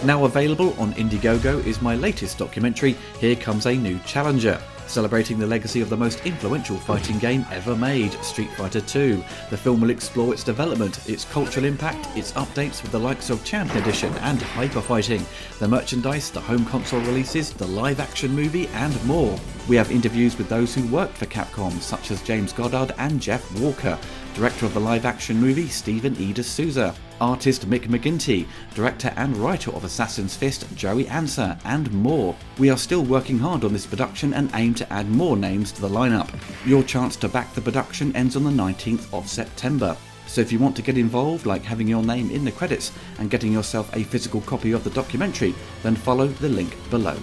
Now available on Indiegogo is my latest documentary, Here Comes a New Challenger, celebrating the legacy of the most influential fighting game ever made, Street Fighter II. The film will explore its development, its cultural impact, its updates with the likes of Champion Edition and Hyper Fighting, the merchandise, the home console releases, the live-action movie, and more. We have interviews with those who worked for Capcom, such as James Goddard and Jeff Walker, director of the live-action movie Stephen E. D'Souza, artist Mick McGinty, director and writer of Assassin's Fist Joey Anser, and more. We are still working hard on this production and aim to add more names to the lineup. Your chance to back the production ends on the 19th of September. So if you want to get involved, like having your name in the credits and getting yourself a physical copy of the documentary, then follow the link below.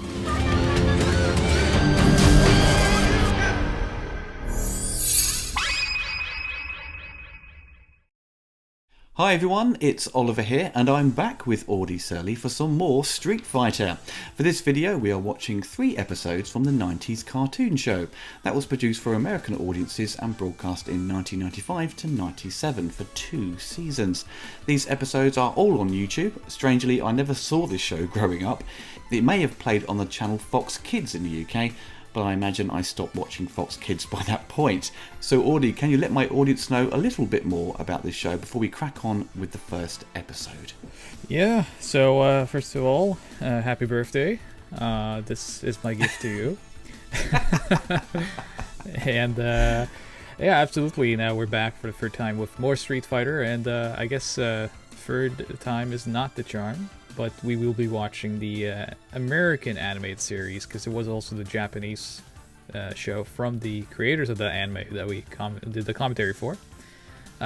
Hi everyone, it's Oliver here, and I'm back with Audie Surley for some more Street Fighter. For this video we are watching 3 episodes from the 90s cartoon show that was produced for American audiences and broadcast in 1995 to 97 for 2 seasons. These episodes are all on YouTube. Strangely, I never saw this show growing up. It may have played on the channel Fox Kids in the UK, but I imagine I stopped watching Fox Kids by that point. So Audie, can you let my audience know a little bit more about this show before we crack on with the first episode? Yeah, so first of all, happy birthday. This is my gift to you. And yeah, absolutely, now we're back for the third time with more Street Fighter, and I guess third time is not the charm. But we will be watching the American animated series, because it was also the Japanese show from the creators of the anime that we did the commentary for,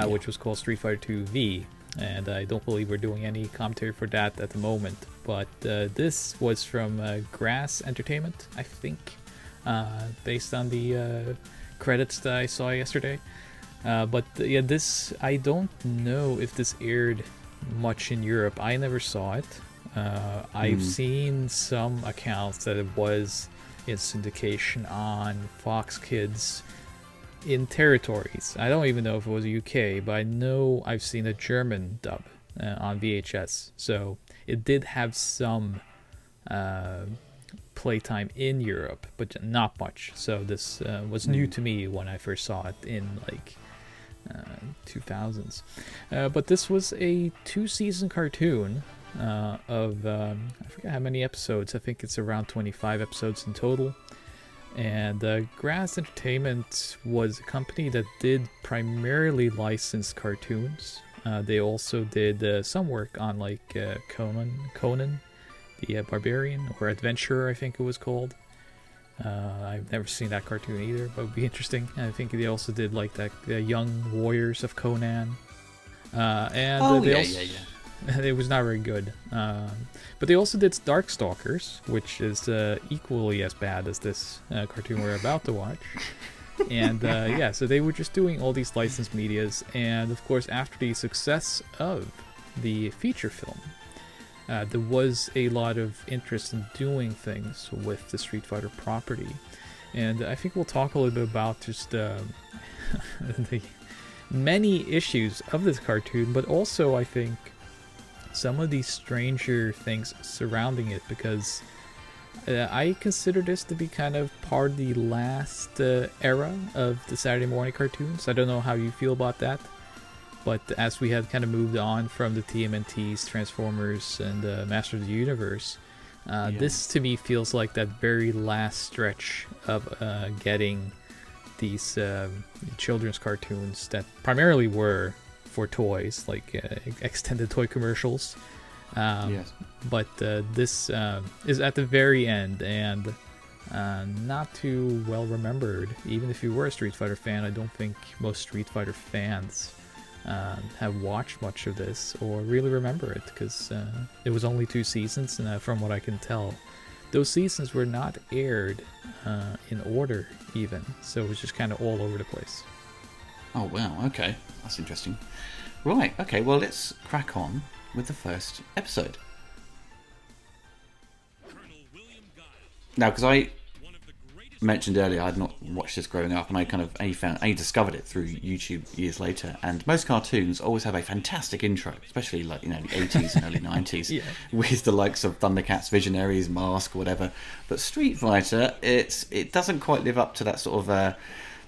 which was called Street Fighter 2 V. And I don't believe we're doing any commentary for that at the moment. But this was from Grass Entertainment, I think, based on the credits that I saw yesterday. But yeah, this, I don't know if this aired much in Europe. I never saw it. I've seen some accounts that it was in syndication on Fox Kids in territories. I don't even know if it was UK, but I know I've seen a German dub on VHS. So it did have some playtime in Europe, but not much. So this was new to me when I first saw it in like 2000s. But this was a 2-season cartoon of I forget how many episodes. I think it's around 25 episodes in total. And Grass Entertainment was a company that did primarily licensed cartoons. They also did some work on like Conan the Barbarian, or Adventurer, I think it was called. I've never seen that cartoon either, but it would be interesting. I think they also did like that the Young Warriors of Conan. It was not very good. But they also did Darkstalkers, which is equally as bad as this cartoon we're about to watch. And yeah, so they were just doing all these licensed medias. And of course, after the success of the feature film, there was a lot of interest in doing things with the Street Fighter property. And I think we'll talk a little bit about just the many issues of this cartoon, but also I think some of these stranger things surrounding it, because I consider this to be kind of part of the last era of the Saturday morning cartoons. I don't know how you feel about that. But as we had kind of moved on from the TMNTs, Transformers, and Masters of the Universe, this to me feels like that very last stretch of getting these children's cartoons that primarily were for toys, like extended toy commercials. But this is at the very end, and not too well remembered. Even if you were a Street Fighter fan, I don't think most Street Fighter fans have watched much of this or really remember it, because it was only 2 seasons, and from what I can tell, those seasons were not aired in order even, so it was just kind of all over the place. Oh wow, okay, that's interesting. Right, okay, well let's crack on with the first episode. Now, because I mentioned earlier, I'd not watched this growing up, and I kind of discovered it through YouTube years later. And most cartoons always have a fantastic intro, especially like the 80s and early 90s, Yeah. with the likes of Thundercats, Visionaries, Mask, whatever. But Street Fighter, it doesn't quite live up to that sort of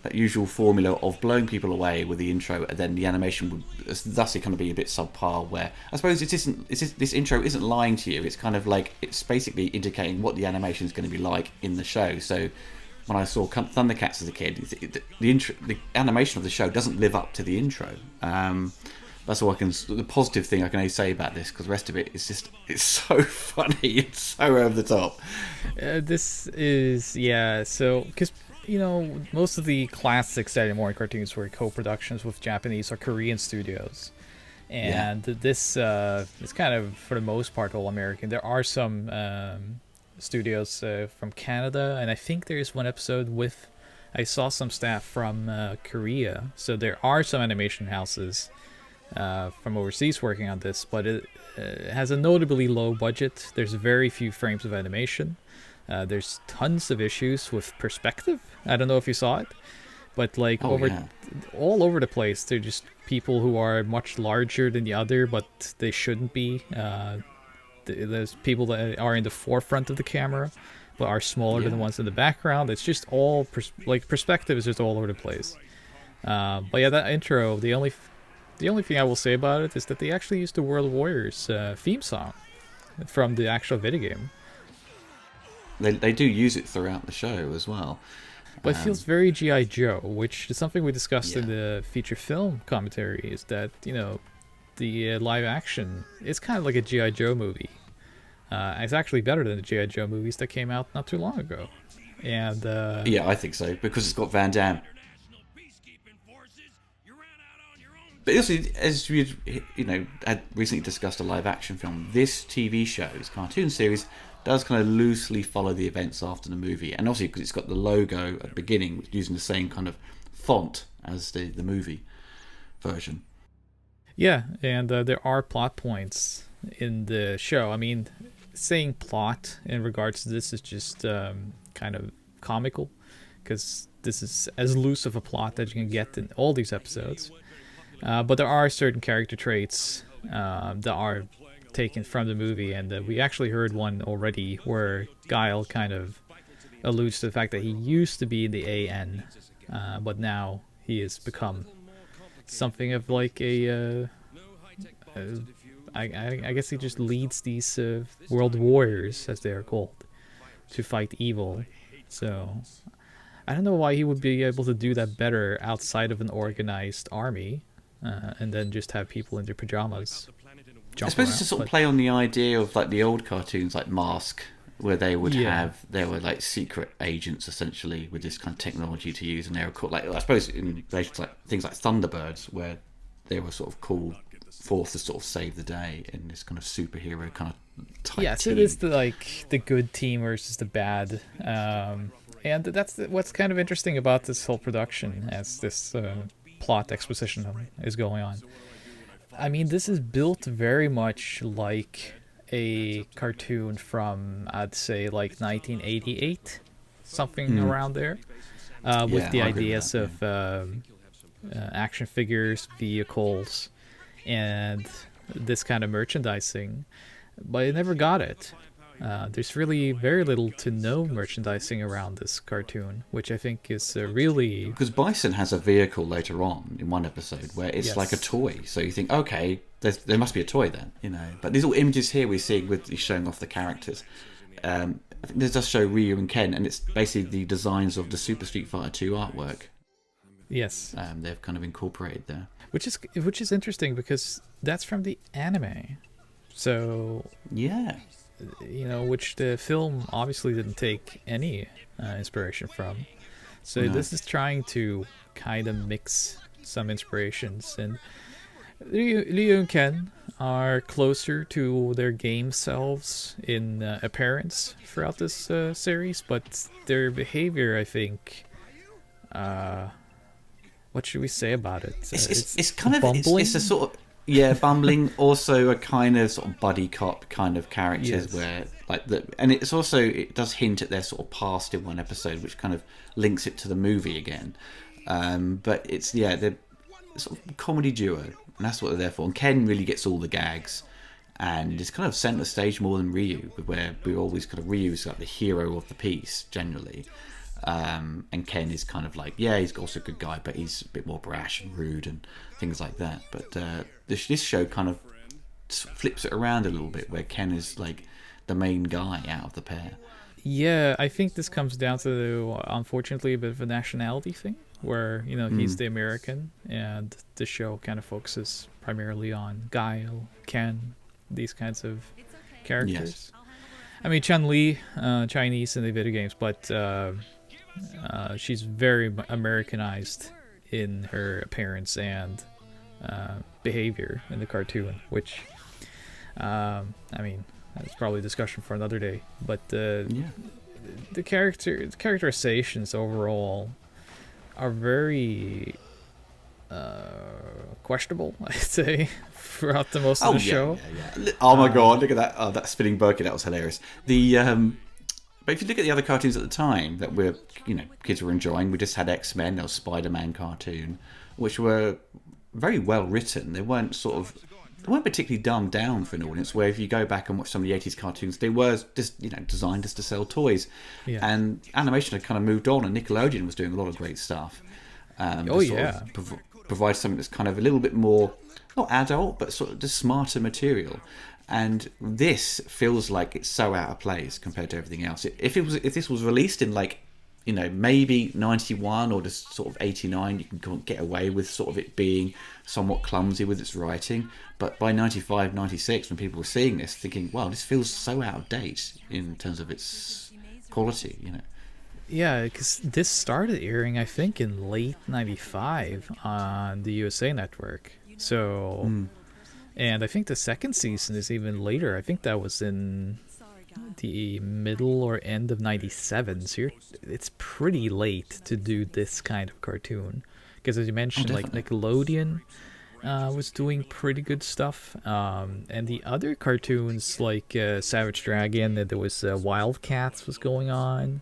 that usual formula of blowing people away with the intro, and then the animation would thusly kind of be a bit subpar. Where I suppose this intro isn't lying to you. It's kind of like it's basically indicating what the animation is going to be like in the show. So when I saw Thundercats as a kid, the animation of the show doesn't live up to the intro. That's all the positive thing I can only say about this, because the rest of it is just, it's so funny, it's so over the top. This is, so, because, most of the classic Saturday morning cartoons were co-productions with Japanese or Korean studios. And this is kind of, for the most part, all American. There are some studios from Canada, and I think there's one episode with, I saw some staff from Korea, so there are some animation houses from overseas working on this, but it has a notably low budget. There's very few frames of animation. There's tons of issues with perspective. I don't know if you saw it, but like all over the place. They're just people who are much larger than the other, but they shouldn't be. There's people that are in the forefront of the camera, but are smaller than the ones in the background. It's just all perspective is just all over the place. But yeah, that intro. The only thing I will say about it is that they actually used the World Warriors theme song from the actual video game. They do use it throughout the show as well. But it feels very G.I. Joe, which is something we discussed in the feature film commentary, is that, the live action is kind of like a G.I. Joe movie. It's actually better than the G.I. Joe movies that came out not too long ago. And I think so, because it's got Van Damme. But also, as we had recently discussed a live action film, this TV show's cartoon series does kind of loosely follow the events after the movie, and obviously because it's got the logo at the beginning using the same kind of font as the movie version. Yeah, and there are plot points in the show. I mean, saying plot in regards to this is just kind of comical, because this is as loose of a plot that you can get in all these episodes. But there are certain character traits that are taken from the movie, and we actually heard one already where Guile kind of alludes to the fact that he used to be in the AN, but now he has become something of like I guess he just leads these world warriors, as they are called, to fight evil. So I don't know why he would be able to do that better outside of an organized army, and then just have people in their pajamas. I suppose it's to sort of play on the idea of like the old cartoons like Mask, where they would they were like secret agents essentially with this kind of technology to use, and they were called, like, I suppose in relation to like things like Thunderbirds, where they were sort of called forth to sort of save the day in this kind of superhero kind of type so team. it is the good team versus the bad, and that's what's kind of interesting about this whole production as this plot exposition is going on. I mean, this is built very much like a cartoon from, I'd say, like 1988, something around there, with the ideas of action figures, vehicles, and this kind of merchandising, but it never got it. There's really very little to no merchandising around this cartoon, which I think is really... Because Bison has a vehicle later on in one episode where it's like a toy. So you think, okay, there must be a toy then, But these little images here we see with showing off the characters. I think this does show Ryu and Ken, and it's basically the designs of the Super Street Fighter 2 artwork. Yes. They've kind of incorporated there. Which is interesting, because that's from the anime. So... Yeah. Which the film obviously didn't take any inspiration from. So this is trying to kind of mix some inspirations. And Ryu and Ken are closer to their game selves in appearance throughout this series, but their behavior, I think... what should we say about it? It's kind of... It's a sort of... Yeah, bumbling. Also, a kind of sort of buddy cop kind of characters Yes. where and it's also, it does hint at their sort of past in one episode, which kind of links it to the movie again. But it's they're sort of comedy duo, and that's what they're there for. And Ken really gets all the gags, and it's kind of centre stage more than Ryu, where we always kind of Ryu's like the hero of the piece generally. And Ken is kind of like, he's also a good guy, but he's a bit more brash and rude and things like that. But this show kind of flips it around a little bit, where Ken is like the main guy out of the pair. Yeah, I think this comes down to, unfortunately, a bit of a nationality thing, where, he's the American, and the show kind of focuses primarily on Guile, Ken, these kinds of characters. Yes. I mean, Chun-Li, Chinese in the video games, but she's very Americanized in her appearance and behavior in the cartoon, which, I mean, that's probably a discussion for another day. But the characterizations overall are very questionable, I'd say, throughout the most of the show. Yeah. Oh my god, look at that! Oh, that spinning Birkin, that was hilarious. But if you look at the other cartoons at the time that kids were enjoying, we just had X-Men, there was Spider-Man cartoon, which were very well written. They weren't particularly dumbed down for an audience, where if you go back and watch some of the 80s cartoons, they were just, designed just to sell toys. Yeah. And animation had kind of moved on, and Nickelodeon was doing a lot of great stuff. Provide something that's kind of a little bit more, not adult, but sort of just smarter material. And this feels like it's so out of place compared to everything else. If this was released in maybe 91 or just sort of 89, you can get away with sort of it being somewhat clumsy with its writing. But by 95, 96, when people were seeing this, thinking, wow, this feels so out of date in terms of its quality, Yeah, because this started airing, I think, in late 95 on the USA Network. So... And I think the second season is even later. I think that was in the middle or end of 97. So it's pretty late to do this kind of cartoon. Because as you mentioned, like Nickelodeon was doing pretty good stuff. And the other cartoons like Savage Dragon, there was Wildcats was going on.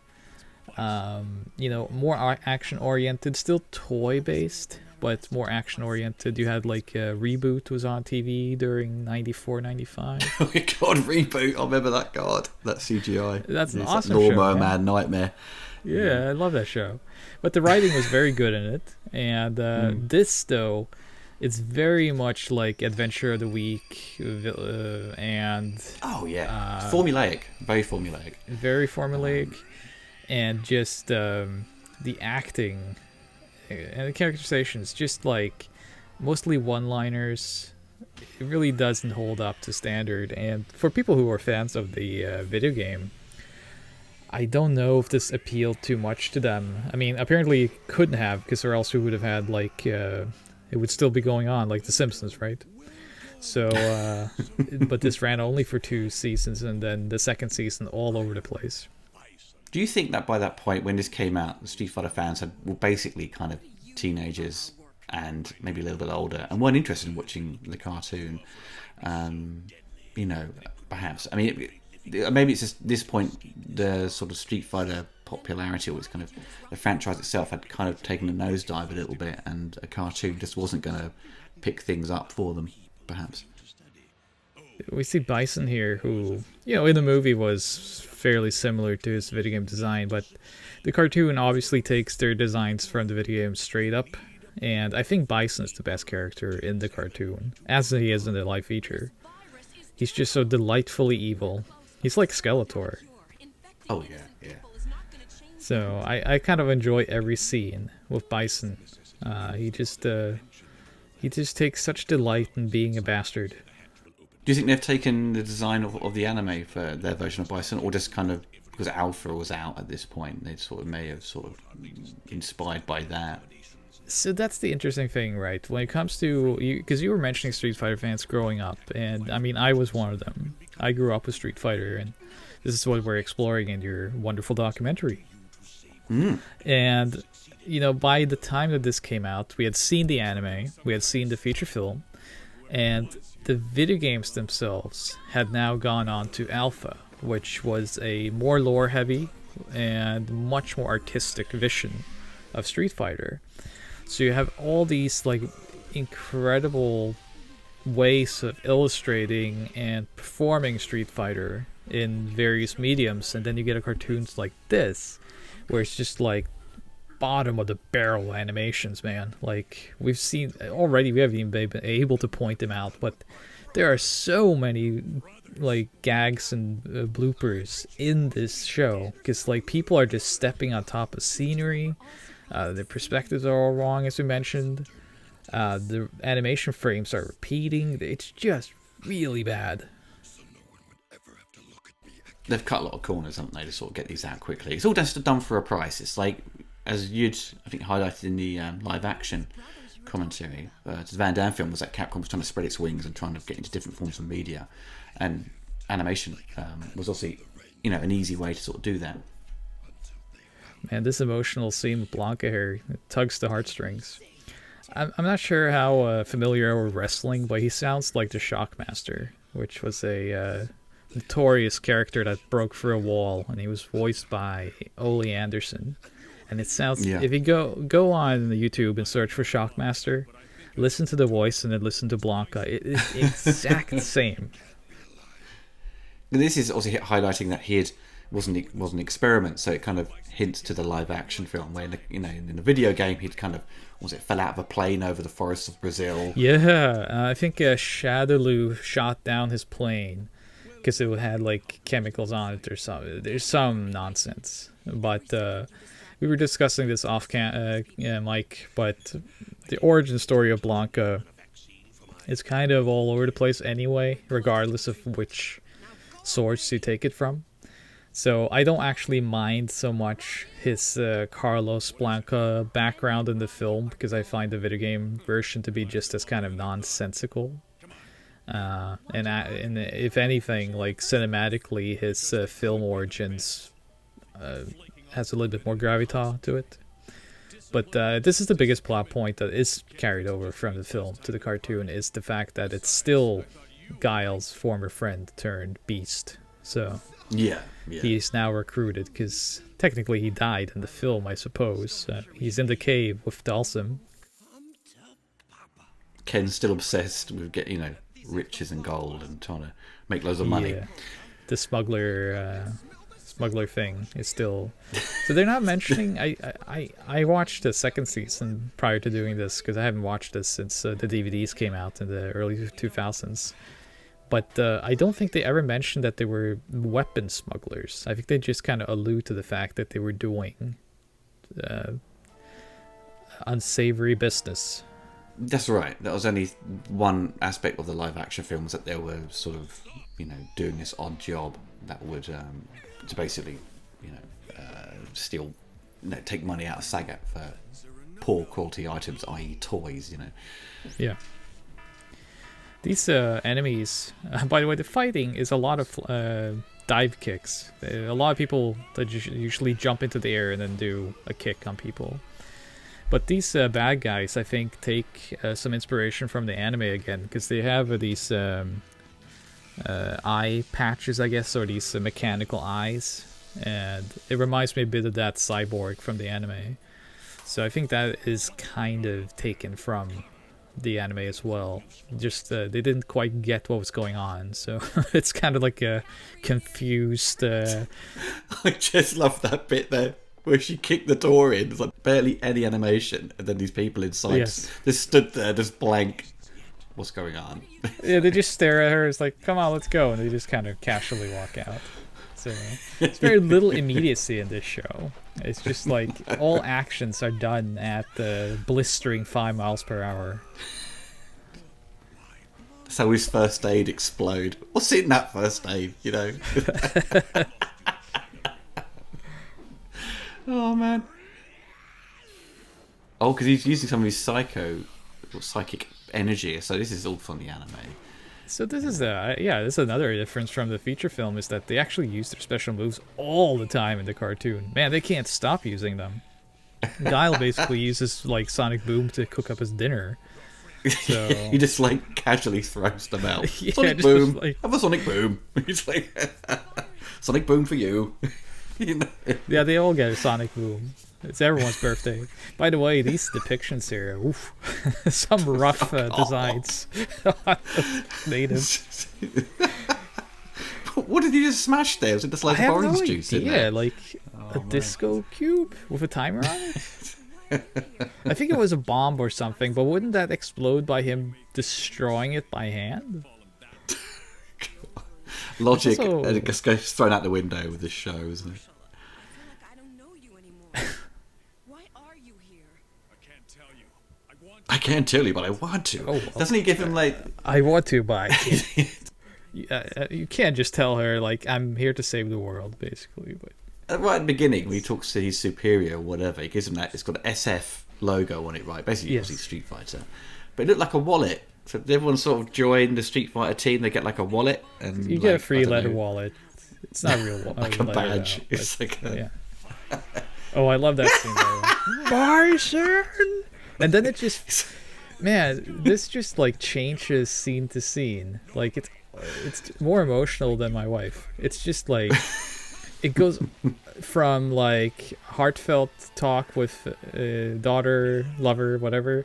More action-oriented, still toy-based, but more action-oriented. You had like Reboot was on TV during 94, 95. Oh my god, Reboot! I remember that. God, that CGI. That's an awesome show. Lawnmower Man Nightmare. Yeah, I love that show. But the writing was very good in it. And this, though, it's very much like Adventure of the Week and... Oh, yeah. Formulaic. Very formulaic. Very formulaic. And just the acting... And the characterizations, just like mostly one-liners, it really doesn't hold up to standard. And for people who are fans of the video game, I don't know if this appealed too much to them. I mean, apparently it couldn't have, because or else we would have had like it would still be going on like The Simpsons, right? So, but this ran only for 2 seasons, and then the second season all over the place. Do you think that by that point, when this came out, the Street Fighter fans were basically kind of teenagers and maybe a little bit older and weren't interested in watching the cartoon? Perhaps. I mean, maybe it's just this point, the sort of Street Fighter popularity, or it's kind of the franchise itself had kind of taken a nosedive a little bit, and a cartoon just wasn't going to pick things up for them, perhaps. We see Bison here, who, in the movie was fairly similar to his video game design, but the cartoon obviously takes their designs from the video game straight up, and I think Bison is the best character in the cartoon, as he is in the live feature. He's just so delightfully evil. He's like Skeletor. Oh, yeah. So I kind of enjoy every scene with Bison. He just takes such delight in being a bastard. Do you think they've taken the design of the anime for their version of Bison, or just kind of because Alpha was out at this point, they may have inspired by that? So that's the interesting thing, right? When it comes to, because you were mentioning Street Fighter fans growing up, and I mean, I was one of them. I grew up with Street Fighter, and this is what we're exploring in your wonderful documentary. And, by the time that this came out, we had seen the anime, we had seen the feature film, And the video games themselves had now gone on to Alpha, which was a more lore heavy and much more artistic vision of Street Fighter. So you have all these like incredible ways of illustrating and performing Street Fighter in various mediums, and then you get a cartoons like this where it's just like bottom of the barrel animations, man. Like we've seen already, we haven't even been able to point them out, but there are so many like gags and bloopers in this show because like people are just stepping on top of scenery. The perspectives are all wrong, as we mentioned. The animation frames are repeating. It's just really bad. They've cut a lot of corners, haven't they, to sort of get these out quickly. It's all just done for a price. It's like, as you'd, I think, highlighted in the live action commentary, the Van Damme film was that Capcom was trying to spread its wings and trying to get into different forms of media. And animation was also, an easy way to sort of do that. Man, this emotional scene with Blanca here tugs the heartstrings. I'm not sure how familiar you are with wrestling, but he sounds like the Shockmaster, which was a notorious character that broke through a wall, and he was voiced by Ole Anderson. And it sounds, if you go on the YouTube and search for Shockmaster, listen to the voice and then listen to Blanca. It is exact same. This is also highlighting that he wasn't an experiment, so it kind of hints to the live action film where in the video game he'd kind of fell out of a plane over the forests of Brazil. Yeah, I think Shadaloo shot down his plane because it had like chemicals on it or something. There's some nonsense, but we were discussing this off mic. But the origin story of Blanca is kind of all over the place anyway, regardless of which source you take it from. So I don't actually mind so much his Carlos Blanca background in the film because I find the video game version to be just as kind of nonsensical. And if anything, like cinematically, his film origins has a little bit more gravitas to it. But this is the biggest plot point that is carried over from the film to the cartoon, is the fact that it's still Guile's former friend turned beast. So yeah. He's now recruited because technically he died in the film, I suppose. He's in the cave with Dalsum. Ken's still obsessed with getting riches and gold and trying to make loads of money. Yeah. The smuggler thing is still. So they're not mentioning. I watched the second season prior to doing this because I haven't watched this since the DVDs came out in the early 2000s. But I don't think they ever mentioned that they were weapon smugglers. I think they just kind of allude to the fact that they were doing unsavory business. That's right. That was only one aspect of the live action films, that they were sort of, doing this odd job that would to basically, steal, take money out of Sagat for poor quality items, i.e. toys, Yeah. These enemies, by the way, the fighting is a lot of dive kicks. A lot of people that usually jump into the air and then do a kick on people. But these bad guys, I think, take some inspiration from the anime again, because they have these eye patches, I guess, or these mechanical eyes. And it reminds me a bit of that cyborg from the anime. So I think that is kind of taken from the anime as well. Just they didn't quite get what was going on, so it's kind of like a confused I just love that bit there where she kicked the door in. It's like barely any animation, and then these people inside just stood there just blank. What's going on? Yeah, they just stare at her. It's like, come on, let's go, and they just kind of casually walk out. So it's very little immediacy in this show. It's just like all actions are done at the blistering 5 miles per hour. That's how his first aid explode. What's in that first aid, Oh, man. Oh, because he's using some of his psychic energy. So this is all from the anime. So this is this is another difference from the feature film, is that they actually use their special moves all the time in the cartoon. Man, they can't stop using them. Guile basically uses like Sonic Boom to cook up his dinner. So He just like casually throws them out. Yeah, Sonic just boom. like- Have a sonic boom. He's like, Sonic boom for you. You know? yeah, they all get a sonic boom. It's everyone's birthday. By the way, these depictions here, oof, some rough designs. Native. What did you just smash there? Was it just I like have orange no juice in idea. there? Like a man. disco cube with a timer on it. I think it was a bomb or something, but wouldn't that explode by him destroying it by hand? Logic also- just goes thrown out the window with this show, isn't it? I don't know you anymore. Why are you here? I can't tell you, but I want to. Oh, well. Doesn't he give him like? I want to, but I can't. You can't just tell her like I'm here to save the world, basically. But Right at the beginning, when he talks to his superior or whatever, he gives him that. It's got an SF logo on it, right? Basically, Yes. obviously Street Fighter, but it looked like a wallet. So everyone sort of joined the Street Fighter team. They get like a wallet, and you get a like, I free don't leather know, wallet. It's not a real wallet. like a badge. It's like a, Yeah. Oh, I love that scene though. Bison! And then it just, man, this just like changes scene to scene. Like it's more emotional than my wife. It's just like it goes from like heartfelt talk with daughter, lover, whatever,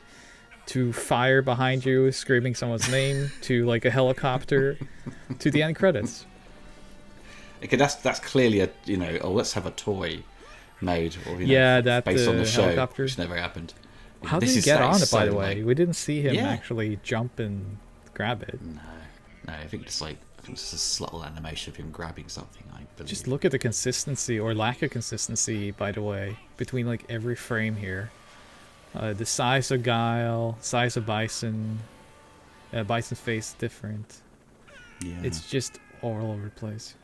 to fire behind you screaming someone's name, to like a helicopter, to the end credits. okay, that's clearly a oh let's have a toy made or Yeah, that, based on the show, helicopter. which never happened. How did This he is get like on it, by so, the way? like- We didn't see him Yeah. actually jump and grab it. No, I think it's just a subtle animation of him grabbing something. I believe. Just look at the consistency or lack of consistency, by the way, between like every frame here. The size of Guile, size of Bison, Bison's face different. Yeah. It's just all over the place.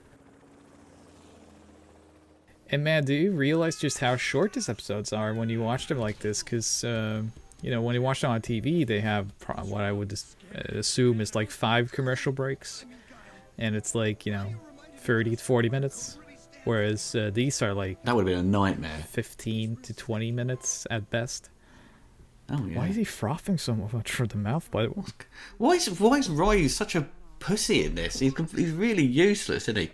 And man, do you realize just how short these episodes are when you watch them like this? Because, when you watch them on TV, they have what I would assume is like 5 commercial breaks. And it's like, 30 to 40 minutes. Whereas these are like that would have been a nightmare. 15 to 20 minutes at best. Oh yeah. Why is he frothing so much for the mouth? By Why is Ryu such a pussy in this? He's really useless, isn't he?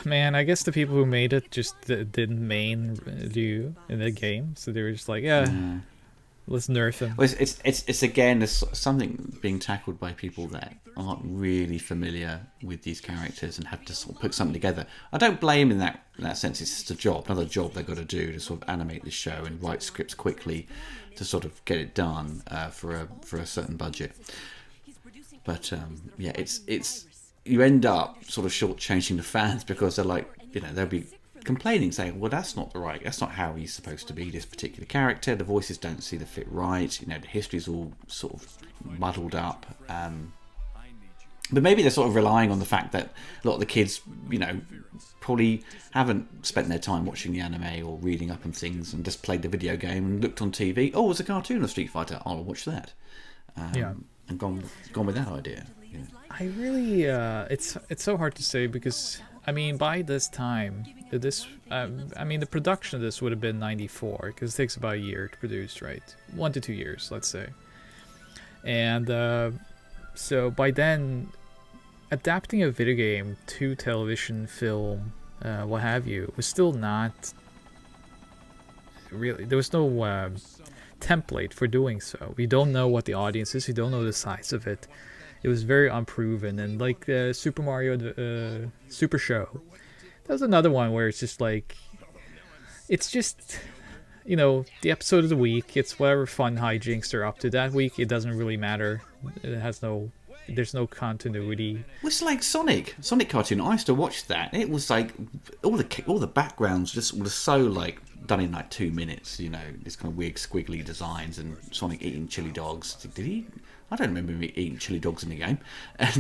Man, I guess the people who made it just didn't main Ryu in the game, so they were just like, let's nerf him. Well, it's again there's something being tackled by people that aren't really familiar with these characters and have to sort of put something together. I don't blame in that sense. It's just a job, another job they've got to do to sort of animate this show and write scripts quickly to sort of get it done for a certain budget. But it's you end up sort of shortchanging the fans because they're like, they'll be complaining, saying, well, that's not how he's supposed to be, this particular character. The voices don't seem to fit right. The history's all sort of muddled up. But maybe they're sort of relying on the fact that a lot of the kids, probably haven't spent their time watching the anime or reading up on things and just played the video game and looked on TV. Oh, there's a cartoon of Street Fighter. I'll watch that. And gone with that idea. I really, it's so hard to say because, I mean, by this time, the production of this would have been 94 because it takes about a year to produce, right? 1 to 2 years, let's say. And so by then, adapting a video game to television, film, what have you, was still not really, there was no template for doing so. We don't know what the audience is, we don't know the size of it. It was very unproven, and like Super Mario Super Show, that was another one where it's just like, it's just, the episode of the week, it's whatever fun hijinks they're up to that week. It doesn't really matter. There's no continuity. It's like Sonic cartoon. I used to watch that. It was like all the backgrounds just were so like done in like 2 minutes. This kind of weird squiggly designs and Sonic eating chili dogs. Did he? I don't remember me eating chili dogs in the game, and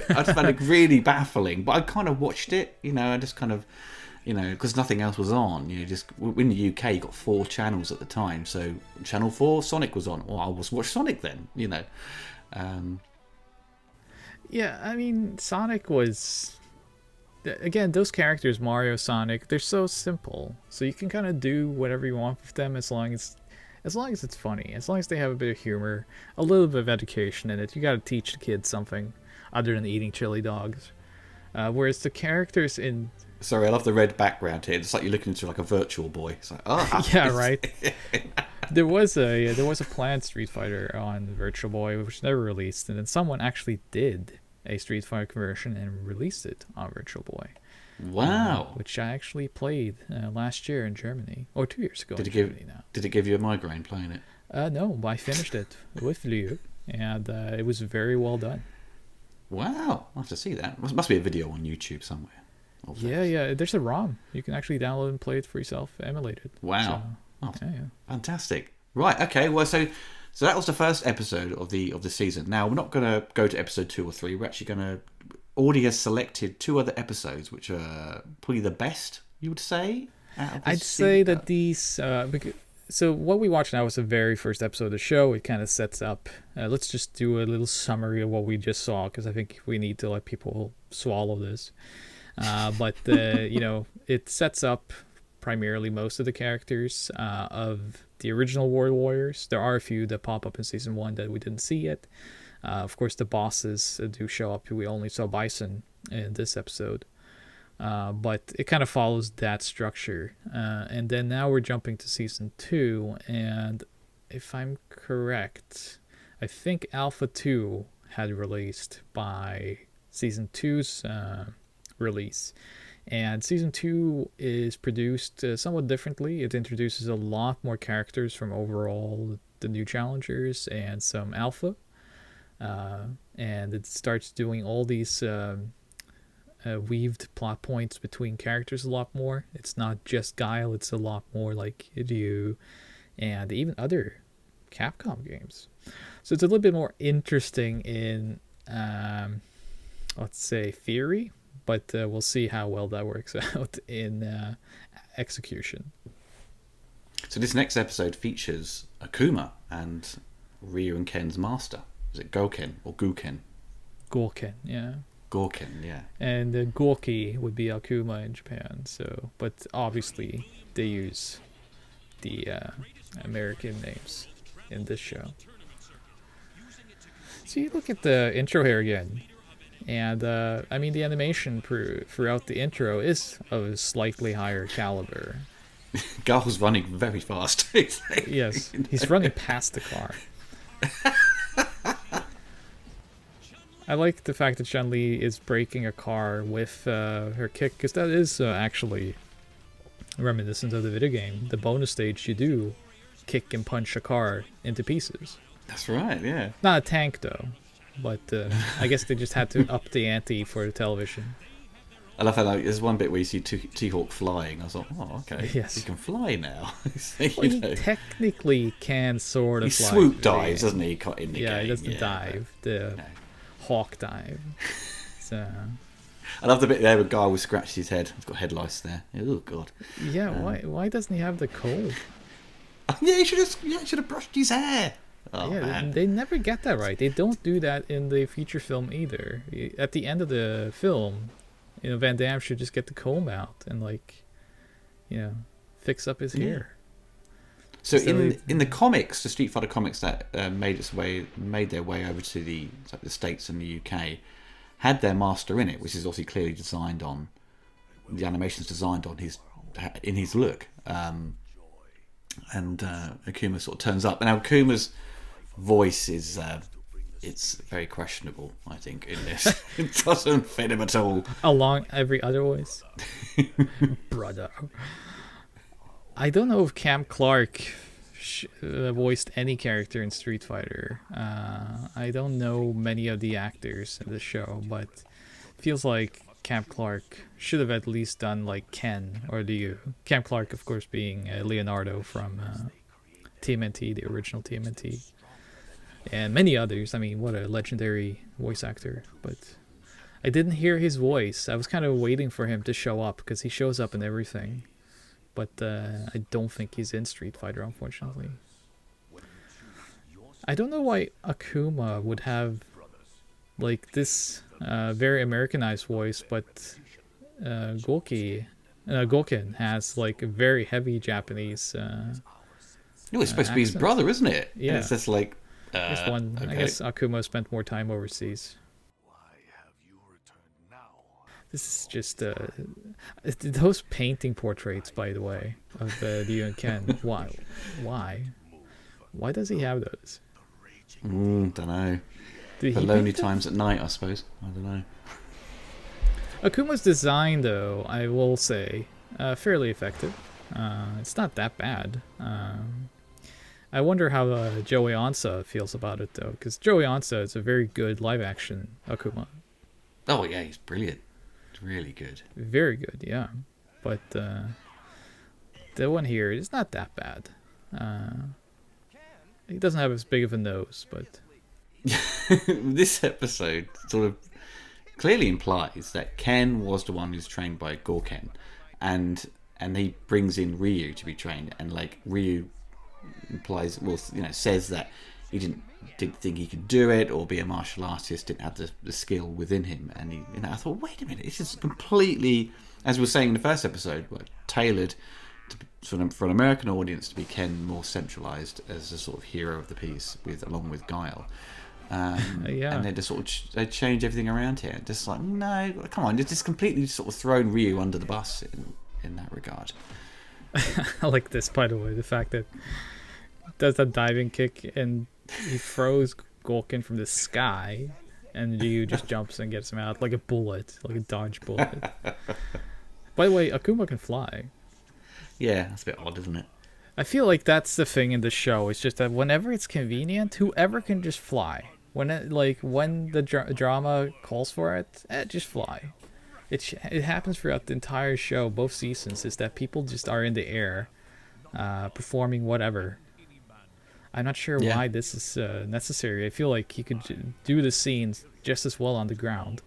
I just found it really baffling. But I kind of watched it. I just kind of, because nothing else was on. Just in the UK, you got 4 channels at the time. So channel 4, Sonic was on. Well, I was watch Sonic then. Yeah, I mean, Sonic was, again, those characters, Mario, Sonic, they're so simple. So you can kind of do whatever you want with them as long as as long as it's funny, as long as they have a bit of humor, a little bit of education in it. You got to teach the kids something other than eating chili dogs. Whereas the characters in Sorry, I love the red background here. It's like you're looking into like a virtual boy. It's like, yeah, right. There was a planned Street Fighter on Virtual Boy which never released, and then someone actually did a Street Fighter conversion and released it on Virtual Boy. Wow. Which I actually played last year in Germany, or 2 years ago. Did it give you a migraine playing it? No, I finished it with Liu, and it was very well done. Wow, I'll have to see that. Must be a video on YouTube somewhere. Yeah. There's a ROM. You can actually download and play it for yourself, emulate it. Wow. So, yeah. Fantastic. Right. Okay. Well, so that was the first episode of the season. Now we're not going to go to episode 2 or 3. We're actually going to already selected 2 other episodes, which are probably the best. You would say? I'd say that these. So what we watch now is the very first episode of the show. It kind of sets up. Let's just do a little summary of what we just saw, because I think we need to let people swallow this. But it sets up primarily most of the characters of the original World Warriors. There are a few that pop up in season 1 that we didn't see yet. Of course, the bosses do show up. We only saw Bison in this episode. But it kind of follows that structure. And then now we're jumping to season 2. And if I'm correct, I think Alpha 2 had released by season 2's release. And season 2 is produced somewhat differently. It introduces a lot more characters from overall the new challengers and some alpha. And it starts doing all these weaved plot points between characters a lot more. It's not just Guile, it's a lot more like Ryu and even other Capcom games. So it's a little bit more interesting in, let's say, theory, but we'll see how well that works out in execution. So this next episode features Akuma and Ryu and Ken's master. Is it Gouken or Gouken? Gouken, yeah. Gouken, yeah. And Gorky would be Akuma in Japan. So, but obviously they use the American names in this show. So you look at the intro here again, and I mean the animation throughout the intro is of a slightly higher caliber. Guile's running very fast. Yes, he's running past the car. I like the fact that Chun-Li is breaking a car with her kick, because that is actually reminiscent of the video game. The bonus stage, you do kick and punch a car into pieces. That's right, yeah. Not a tank, though, but I guess they just had to up the ante for the television. I love how there's one bit where you see T-Hawk flying. I was like, oh, okay. Yes. He can fly now. Well, he technically can sort of fly. He swoop dives, doesn't he? In the game. He does the dive. The hawk dive. So I love the bit there where Guile scratched his head. He's got head lice there. Oh god. Yeah, why doesn't he have the comb? Yeah, he should have brushed his hair. Oh, yeah, man. They never get that right. They don't do that in the feature film either. At the end of the film, Van Damme should just get the comb out and fix up his hair. So in the comics, the Street Fighter comics that made their way over to the States and the UK, had their master in it, which is obviously clearly designed on the animations designed on his look. And Akuma sort of turns up, and now Akuma's voice is it's very questionable, I think, in this. It doesn't fit him at all. Along every other voice. Brother. I don't know if Cam Clark voiced any character in Street Fighter. I don't know many of the actors in the show, but it feels like Cam Clark should have at least done like Ken or Liu. Cam Clark, of course, being Leonardo from TMNT, the original TMNT. And many others. I mean, what a legendary voice actor. But I didn't hear his voice. I was kind of waiting for him to show up, because he shows up in everything. But I don't think he's in Street Fighter, unfortunately. I don't know why Akuma would have like this very Americanized voice, but Gouken has like a very heavy Japanese It was supposed to be his accent. brother, isn't it? Yeah. And it's just like, This one, I okay. guess Akuma spent more time overseas. This is just those painting portraits, by the way, of Ryu and Ken. Why does he have those? Don't know. Did For he lonely paint them? times at night, I suppose. I don't know. Akuma's design, though, I will say, fairly effective. It's not that bad. I wonder how Joey Ansa feels about it, though, because Joey Ansa is a very good live-action Akuma. Oh yeah, he's brilliant. It's really good. Very good, yeah. But the one here is not that bad. He doesn't have as big of a nose, but This episode sort of clearly implies that Ken was the one who's trained by Gouken, and he brings in Ryu to be trained, and like Ryu implies, well, says that he didn't think he could do it or be a martial artist, didn't have the skill within him, and I thought, wait a minute, this is completely, as we were saying in the first episode, tailored for an American audience to be Ken more centralized as a sort of hero of the piece, along with Guile. yeah. And they just sort of they change everything around here. Just like, no, come on, it's just completely sort of thrown Ryu under the bus in that regard. I like this, by the way, the fact that he does that diving kick and he throws Gouken from the sky, and Ryu just jumps and gets him out like a bullet, like a dodge bullet. By the way, Akuma can fly. Yeah, that's a bit odd, isn't it? I feel like that's the thing in the show. It's just that whenever it's convenient, whoever can just fly. When the drama calls for it, just fly. It happens throughout the entire show, both seasons, is that people just are in the air, performing whatever. I'm not sure why this is necessary. I feel like he could do the scenes just as well on the ground.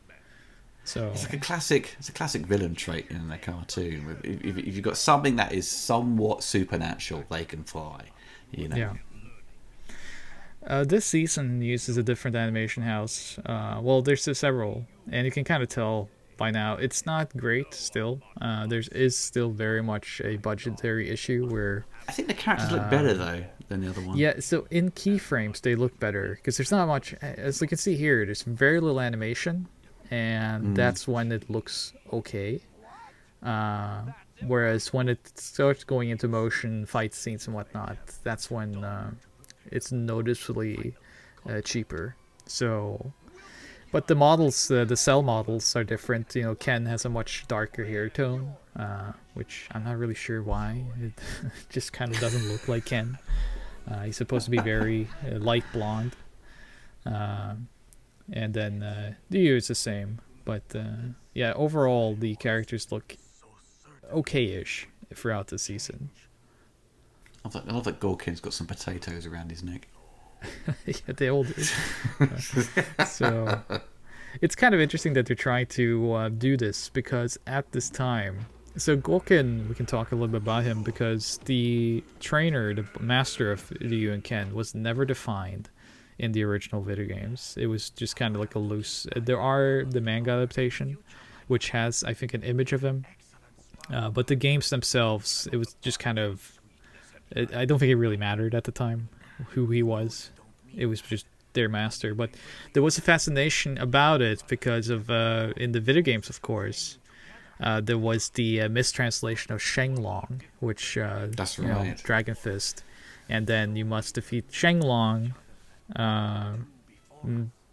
So it's like a classic villain trait in the cartoon. If you've got something that is somewhat supernatural, they can fly. Yeah. This season uses a different animation house. Well, there's several, and you can kind of tell by now it's not great still. There is still very much a budgetary issue where I think the characters look better though than the other one. Yeah, so in keyframes they look better because there's not much. As you can see here, there's very little animation, and that's when it looks okay. Whereas when it starts going into motion, fight scenes and whatnot, that's when it's noticeably cheaper. So, but the models, the cell models are different. Ken has a much darker hair tone, which I'm not really sure why. It just kind of doesn't look like Ken. He's supposed to be very light blonde. And then Ryu is the same. But yeah, overall the characters look okay-ish throughout the season. I love that Gouken's got some potatoes around his neck. Yeah, they all do. So it's kind of interesting that they're trying to do this because at this time, so Gouken, we can talk a little bit about him because the trainer, the master of Ryu and Ken, was never defined in the original video games. It was just kind of like a loose. There are the manga adaptation, which has, I think, an image of him, but the games themselves, it was just kind of. I don't think it really mattered at the time who he was. It was just their master. But there was a fascination about it because of, in the video games, of course, there was the mistranslation of Shenlong, which, that's right. Dragon Fist. And then you must defeat Shenlong.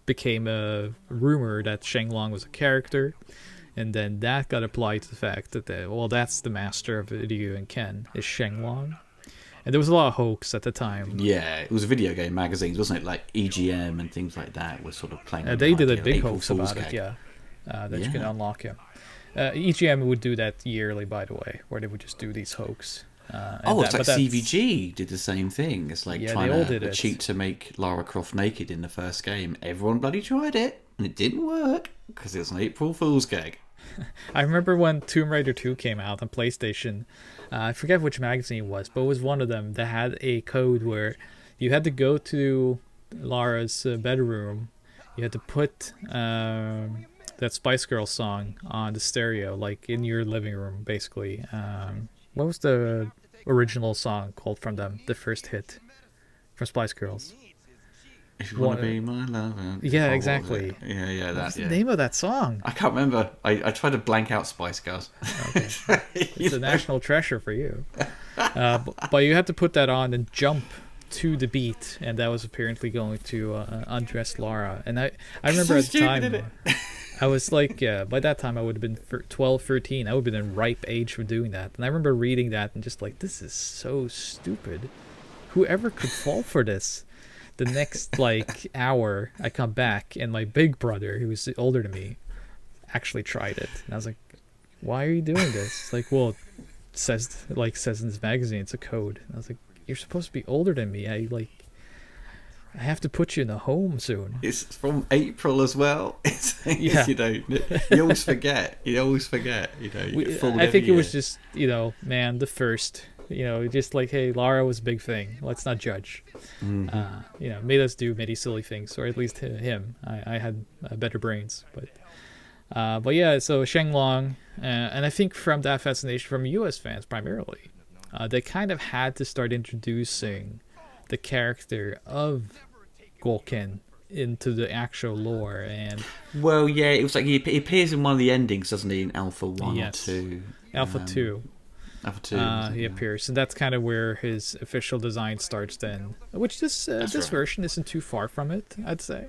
Became a rumor that Shenlong was a character. And then that got applied to the fact that, that's the master of Ryu and Ken, is Shenlong. And there was a lot of hoax at the time. Yeah, it was video game magazines, wasn't it? Like EGM and things like that were sort of playing. They did a big hoax about it, that you can unlock him. EGM would do that yearly, by the way, where they would just do these hoax. It's like CVG did the same thing. It's like trying to cheat to make Lara Croft naked in the first game. Everyone bloody tried it, and it didn't work because it was an April Fool's gag. I remember when Tomb Raider 2 came out on PlayStation. I forget which magazine it was, but it was one of them that had a code where you had to go to Lara's bedroom. You had to put that Spice Girls song on the stereo, like in your living room, basically. What was the original song called from them, the first hit from Spice Girls. If you want to be my lover. Yeah, Oh, exactly. Yeah, What's that. the name of that song? I can't remember. I tried to blank out Spice Girls. Okay. It's a national treasure for you. But you had to put that on and jump to the beat, and that was apparently going to undress Laura. And I remember So at the time, stupid, isn't it? I was like, by that time I would have been 12, 13. I would have been in ripe age for doing that. And I remember reading that and just like, this is so stupid. Whoever could fall for this? The next like hour, I come back and my big brother, who was older than me, actually tried it. And I was like, why are you doing this? It's like, well, it says in this magazine, it's a code. And I was like, you're supposed to be older than me. I have to put you in a home soon. It's from April as well. Yeah. You always forget. You get fooled I think every it was year. just, man, the first, just like, hey, Lara was a big thing. Let's not judge. Made us do many silly things, or at least him. I had better brains, but yeah. So Shenlong, and I think from that fascination from U.S. fans primarily, they kind of had to start introducing the character of Gouken into the actual lore. And Well, yeah, it was like he appears in one of the endings, doesn't he? In Alpha 1 Yes. or 2. Alpha 2. Alpha 2. He appears, and that's kind of where his official design starts then, which this right. version isn't too far from it, I'd say.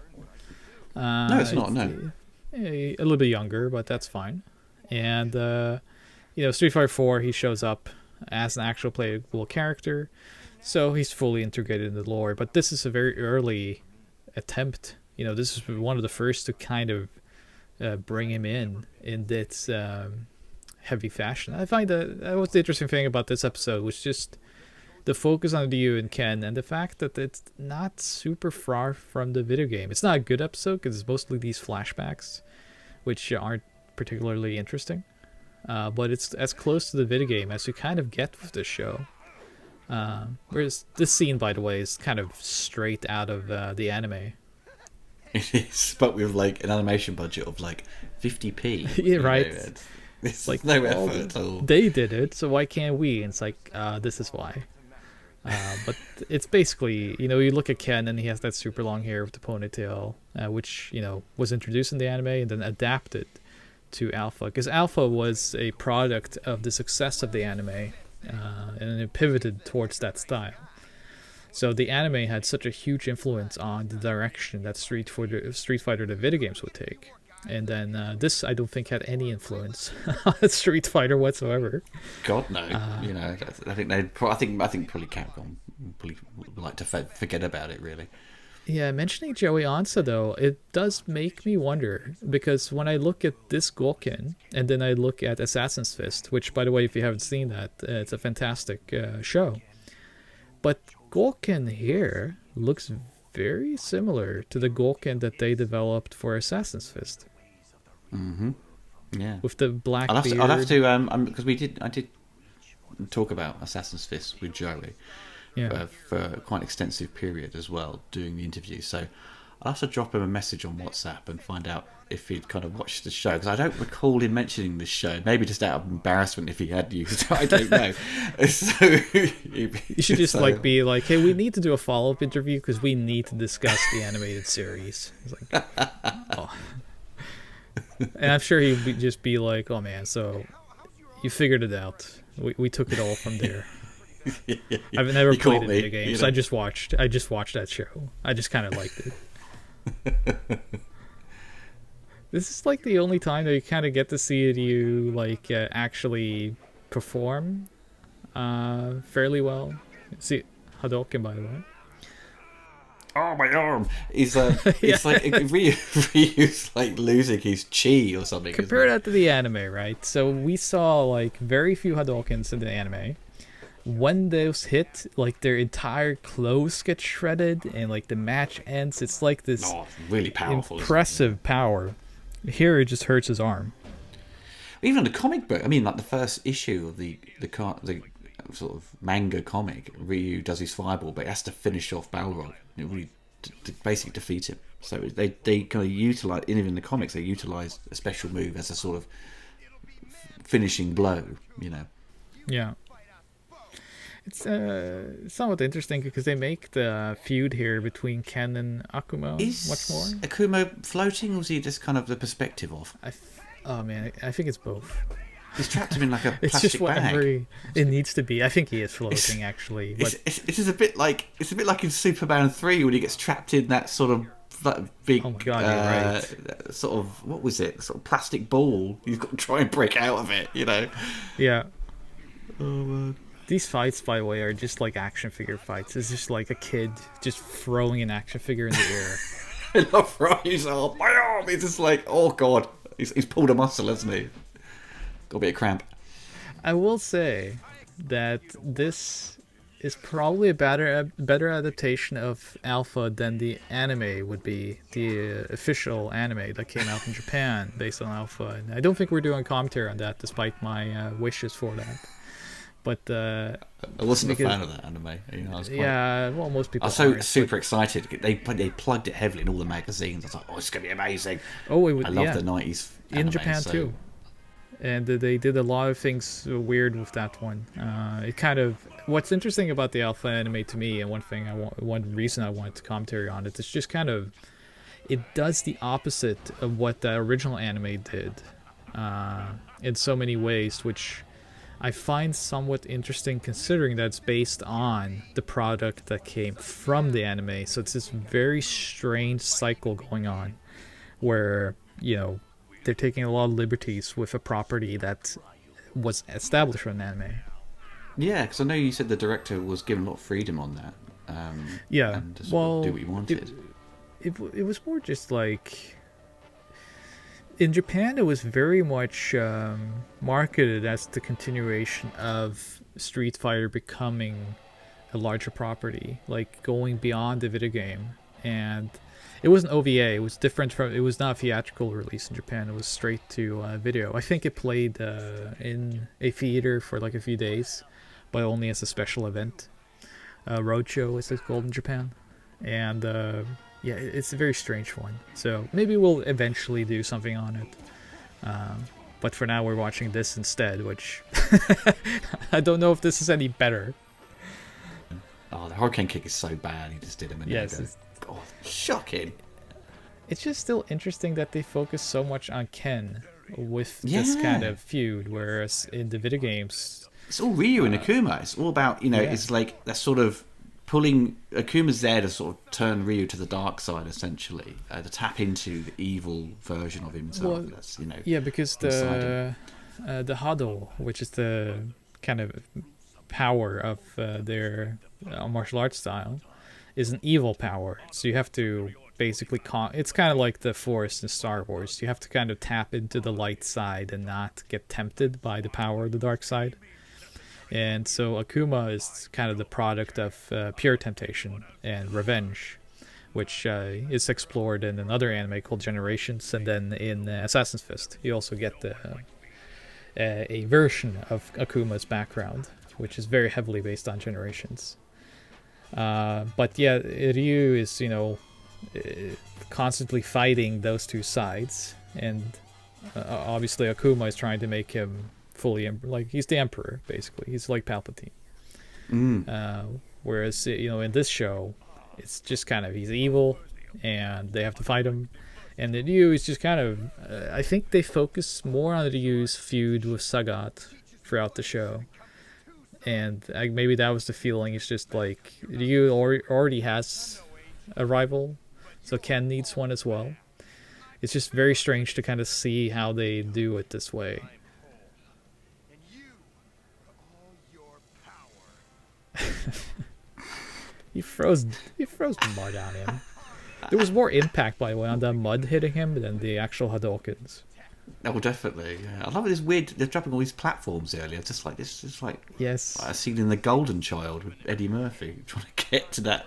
No, it's not, no. A little bit younger, but that's fine. And Street Fighter 4, he shows up as an actual playable character, so he's fully integrated in the lore. But this is a very early attempt. This is one of the first to kind of bring him in this heavy fashion. I find that was the interesting thing about this episode, was just the focus on Ryu and Ken, and the fact that it's not super far from the video game. It's not a good episode because it's mostly these flashbacks, which aren't particularly interesting. But it's as close to the video game as you kind of get with this show. Whereas this scene, by the way, is kind of straight out of the anime. It is, but with like an animation budget of like 50p. Yeah, right. It's like no effort at all. They did it, so why can't we? And it's like, this is why. But it's basically, you look at Ken and he has that super long hair with the ponytail, which, was introduced in the anime and then adapted to Alpha. Because Alpha was a product of the success of the anime, and it pivoted towards that style. So the anime had such a huge influence on the direction that Street Fighter the video games would take. And then this, I don't think, had any influence on Street Fighter whatsoever. God no, I think probably Capcom probably would like to forget about it, really. Yeah, mentioning Joey Ansa though, it does make me wonder, because when I look at this Gouken and then I look at Assassin's Fist, which, by the way, if you haven't seen that, it's a fantastic show. But Gouken here looks very similar to the Gouken that they developed for Assassin's Fist. Mm-hmm. Yeah. With the black beard. I'll have to because I did talk about Assassin's Fist with Joey for a quite extensive period as well, doing the interview. So I'll have to drop him a message on WhatsApp and find out if he'd kind of watched the show, because I don't recall him mentioning this show. Maybe just out of embarrassment if he had used. I don't know. So you should just be like, hey, we need to do a follow-up interview because we need to discuss the animated series. It's like, oh. And I'm sure he'd just be like, oh man, so you figured it out. We took it all from there. I've never played any video games. I just watched that show. I just kind of liked it. This is like the only time that you kind of get to see you actually perform fairly well. See Hadouken, by the way. Oh, my arm! It's like Ryu's like losing his chi or something. Compare that to the anime, right? So we saw very few Hadoukens in the anime. When those hit, their entire clothes get shredded and the match ends. It's like this really powerful, impressive power. Here it just hurts his arm. Even the comic book, I mean, the first issue of the sort of manga comic, Ryu does his fireball, but he has to finish off Balrog. It really basically defeat him. So they kind of utilize, even in the comics, they utilize a special move as a sort of finishing blow. Yeah. It's somewhat interesting because they make the feud here between Ken and Akumo Is much more. Akumo floating, or is he just kind of the perspective of? Oh man, I think it's both. He's trapped him in like a It's plastic just whatever bag. it needs to be. I think he is floating actually, but It is a bit like in Superman 3 when he gets trapped in that sort of that big oh my god, you're right. sort of, what was it? Sort of plastic ball. He's got to try and break out of it, you know. Yeah. Oh man. These fights, by the way, are just like action figure fights. It's just like a kid just throwing an action figure in the air. I love Ryan's arm. My arm. He's just like, oh god. He's pulled a muscle, hasn't he? Got a bit of cramp. I will say that this is probably a better adaptation of Alpha than the anime would be, the official anime that came out in Japan based on Alpha. And I don't think we're doing commentary on that, despite my wishes for that. But I wasn't a fan of that anime. You know, yeah, well, most people. I was so aren't, super excited. They plugged it heavily in all the magazines. I was like, oh, it's gonna be amazing. Oh, I love the 90s anime, in Japan too. And they did a lot of things weird with that one. It kind of, what's interesting about the Alpha anime to me, and one reason I wanted to commentary on it, is just kind of, it does the opposite of what the original anime did, in so many ways, which I find somewhat interesting considering that it's based on the product that came from the anime. So it's this very strange cycle going on where, they're taking a lot of liberties with a property that was established from an anime. Yeah, because I know you said the director was given a lot of freedom on that. Yeah, and just do what he wanted. It was more just like, in Japan, it was very much marketed as the continuation of Street Fighter becoming a larger property, like going beyond the video game. And it was an OVA. It was different from. It was not a theatrical release in Japan. It was straight to video. I think it played in a theater for like a few days, but only as a special event. Roadshow, as it's called in Japan, and. Yeah, it's a very strange one. So maybe we'll eventually do something on it. But for now, we're watching this instead, which I don't know if this is any better. Oh, the hurricane kick is so bad. He just did him. Yes, God, shocking. It's just still interesting that they focus so much on Ken with this kind of feud, whereas in the video games, it's all Ryu and Akuma. It's all about It's like that sort of. Pulling Akuma's there to sort of turn Ryu to the dark side, essentially, to tap into the evil version of himself. Well, that's because the Hado, which is the kind of power of their martial arts style, is an evil power. So you have to basically it's kind of like the Force in Star Wars. You have to kind of tap into the light side and not get tempted by the power of the dark side. And so Akuma is kind of the product of pure temptation and revenge, which is explored in another anime called Generations, and then in Assassin's Fist you also get a version of Akuma's background, which is very heavily based on Generations. But yeah, Ryu is constantly fighting those two sides, and obviously Akuma is trying to make him fully like he's the emperor, basically. He's like Palpatine. Whereas in this show, it's just kind of he's evil and they have to fight him, and the Ryu is just kind of I think they focus more on the Ryu's feud with Sagat throughout the show, and maybe that was the feeling. It's just like Ryu already has a rival, so Ken needs one as well. It's just very strange to kind of see how they do it this way. He froze mud on him. There was more impact, by the way, on the mud hitting him than the actual Hadokens. Oh, definitely. Yeah. I love it. This weird. They're dropping all these platforms earlier. Just like this. Just like yes, I seen in The Golden Child with Eddie Murphy trying to get to that,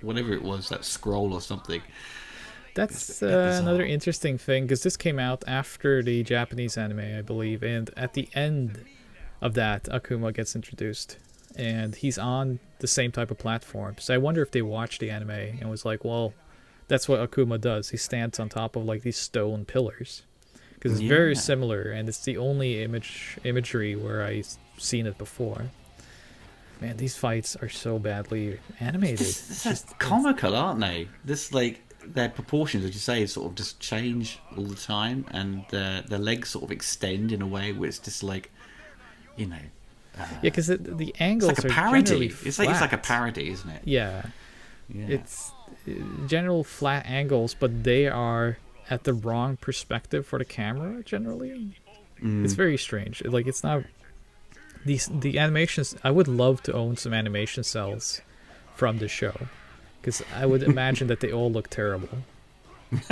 whatever it was, that scroll or something. That's another interesting thing, because this came out after the Japanese anime, I believe, and at the end of that, Akuma gets introduced. And he's on the same type of platform. So I wonder if they watched the anime and was like, well, that's what Akuma does. He stands on top of like these stone pillars. Because it's very similar, and it's the only imagery where I've seen it before. Man, these fights are so badly animated. It's just comical, aren't they? This like their proportions, as you say, sort of just change all the time, and their legs sort of extend in a way where it's just like, you know, Yeah, because the it's angles like a are parody. generally It's like a flat. parody, isn't it? Yeah, Yeah. it's general flat angles, but they are at the wrong perspective for the camera. Generally, it's very strange. Like it's not the animations. I would love to own some animation cells from the show, because I would imagine that they all look terrible. There's